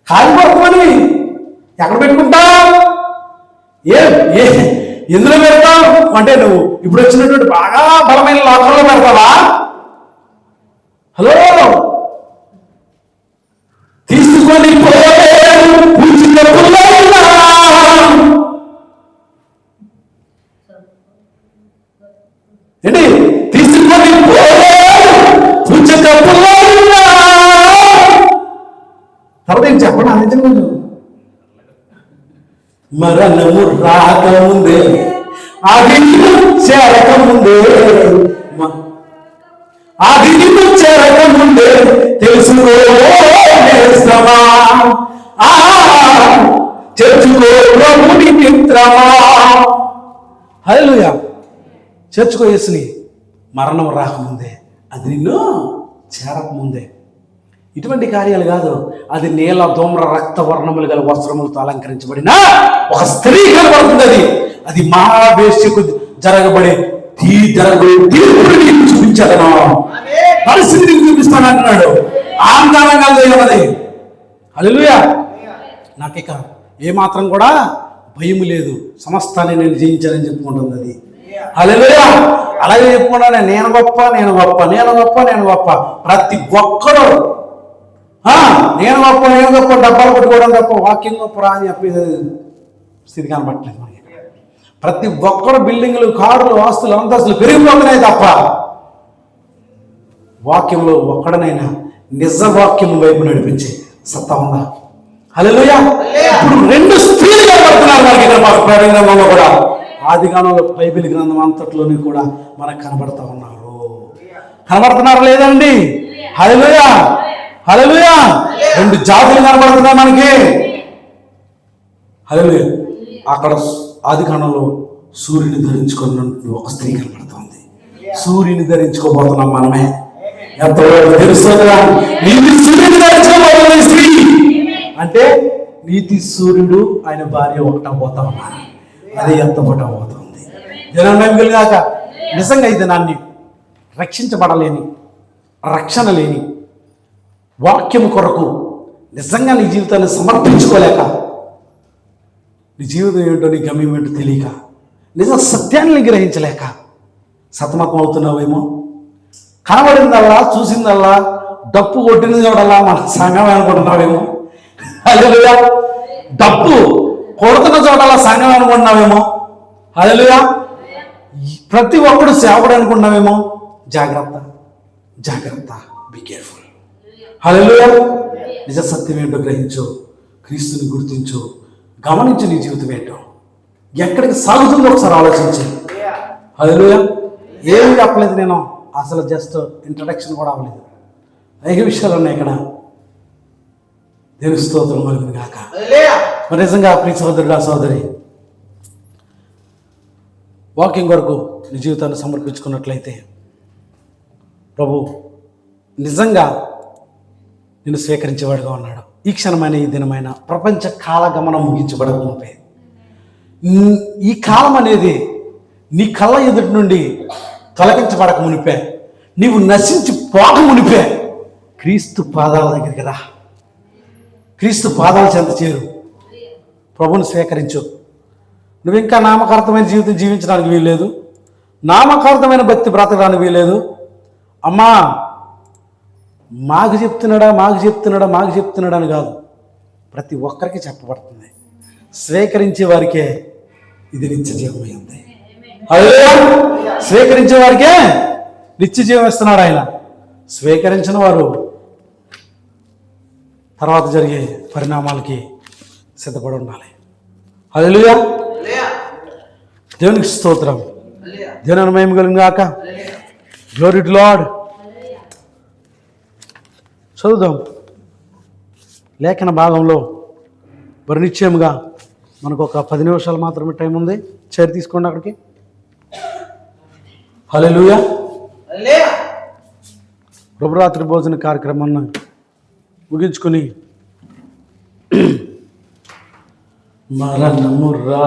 కాలిపోతామని ఎక్కడ పెట్టుకుంటావు? ఎందులో పెడతావు అంటే నువ్వు ఇప్పుడు వచ్చినటువంటి బాగా బలమైన లోకంలో పెడతావా? హలో, తీసుకొని ఏంటి తీసుకొని తర్వాత ఏం చెప్పండి. అందించండి. మరణము రాకముందే, అది చేరకముందే, అది చేరకముందే తెలుసుకో చర్చుకో ప్రభుని మిత్రమా. హల్లెలూయా. చర్చుకో యేసుని. మరణం రాకముందే, అది నిన్ను చేరకముందే. ఇటువంటి కార్యాలు కాదు. అది నీల ధూమ్ర రక్త వర్ణములు గల వస్త్రములతో అలంకరించబడిన ఒక స్త్రీ కనబడుతుంది. అది మహావేశ్యకు జరగబడే తీర్పుని చూపించాడను, పరిస్థితిని చూపిస్తాను అంటున్నాడు. ఆందోళన అది. హల్లెలూయా. నాకిక ఏమాత్రం కూడా భయం లేదు, సమస్తాన్ని నేను జయించానని చెప్పుకుంటుంది అది. హల్లెలూయా. అలాగే చెప్పుకుంటానే నేను గొప్ప, నేను గొప్ప, నేను గొప్ప, నేను గొప్ప. ప్రతి ఒక్కరు నేను గొప్ప, నేను గొప్ప డబ్బాలు కొట్టుకోవడం తప్ప వాక్యం గొప్ప అని చెప్పే స్థితి కనబట్టలేదు మనకి. ప్రతి ఒక్కరు బిల్డింగ్లు, కార్లు, ఆస్తులు, అంతస్తులు పెరిగిపోతున్నాయి తప్ప వాక్యంలో ఒక్కడనైనా నిజ వాక్యం వైపు నడిపించే సత్తా ఉందా? హల్లెలూయా. ఇప్పుడు 2 స్త్రీలు కనబడుతున్నారు మనకి ఇక్కడ ప్రకటన గ్రంథంలో కూడా. ఆదికాండంలో బైబిల్ గ్రంథం అంతట్లోని కూడా మనకు కనబడుతున్నారు లేదండి? హల్లెలూయా. హల్లెలూయా. 2 జాతులు కనబడుతున్నాయి మనకి. హల్లెలూయా. అక్కడ ఆదికాండంలో సూర్యుని ధరించుకున్న ఒక స్త్రీ కనబడుతుంది. సూర్యుని ధరించుకోబోతున్నాం మనమే. ఎంతవరకు తెలుస్తుందా? నీతి సూర్యుని ధరించుకోబోతున్న స్త్రీ అంటే నీతి సూర్యుడు ఆయన భార్య ఒకటపోతా ఉన్నారు. అది ఎత్తబోతుంది. జనాన్ని కాక నిజంగా ఇది నాన్ని రక్షించబడలేని, రక్షణ లేని, వాక్యం కొరకు నిజంగా నీ జీవితాన్ని సమర్పించుకోలేక, నీ జీవితం ఏంటో, నీ గమ్యం ఏంటో తెలియక, నిజ సత్యాన్ని గ్రహించలేక సతమతం అవుతున్నావేమో. కనబడిందల్లా, చూసిందల్లా, డప్పు కొట్టిన చూడాలా మన సంఘం అనుకుంటున్నావేమో. హల్లెలూయా. డప్పు కొడుతున్న చోటలా సంఘం అనుకుంటున్నావేమో. హల్లెలూయా. ప్రతి ఒక్కడు సేవకుడు అనుకుంటున్నావేమో. జాగ్రత్త, జాగ్రత్త, బి కేర్ఫుల్. హల్లెలూయా. నిజ సత్యం ఏంటో గ్రహించు, క్రీస్తుని గుర్తించు, గమనించు నీ జీవితం ఏంటో, ఎక్కడికి సాగుతుందో ఒకసారి ఆలోచించు. హల్లెలూయా. ఏమి చెప్పలేదు నేను, అసలు జస్ట్ ఇంట్రడక్షన్ కూడా అవ్వలేదు. అనేక విషయాలు ఉన్నాయి ఇక్కడ. దేవుని స్తోత్రం కలుగును గాక. మరి నిజంగా ప్రియ సహోదరుడా, సహోదరి, వాక్యం కొరకు నీ జీవితాన్ని సమర్పించుకున్నట్లయితే ప్రభు నిజంగా నిన్ను స్వీకరించేవాడుగా ఉన్నాడు. ఈ క్షణమైన, ఈ దినమైన, ప్రపంచ కాలగమనం ముగించబడక మునిపే, ఈ కాలం అనేది నీ కళ్ళ ఎదుటి నుండి తొలగించబడక మునిపే, నీవు నశించి పోక మునిపే క్రీస్తు పాదాల దగ్గరికి రా. క్రీస్తు పాదాల చెంత చేరు. ప్రభుని స్వీకరించు. నువ్వు ఇంకా నామకార్థమైన జీవితం జీవించడానికి వీల్లేదు, నామకార్థమైన భక్తి బ్రతకడానికి వీల్లేదు. అమ్మా మాకు చెప్తున్నాడా అని కాదు, ప్రతి ఒక్కరికి చెప్పబడుతుంది. స్వీకరించే వారికే ఇది నిత్య జీవమై ఉంది. స్వీకరించే వారికే నిత్య జీవం ఇస్తున్నాడు ఆయన. స్వీకరించిన వారు తర్వాత జరిగే పరిణామాలకి సిద్ధపడి ఉండాలి. హల్లెలూయా. దేవునికి స్తోత్రం. దేవుని మహిమ కలుగును గాక. Glory to lord. చదువుదాం లేఖన భాగంలో. మరి నిశ్చయముగా మనకు ఒక 10 నిమిషాలు మాత్రమే టైం ఉంది. చైర్ తీసుకోండి అక్కడికి. హల్లెలూయా. ప్రభురాత్రి భోజన కార్యక్రమాన్ని ముగించుకొని మరణము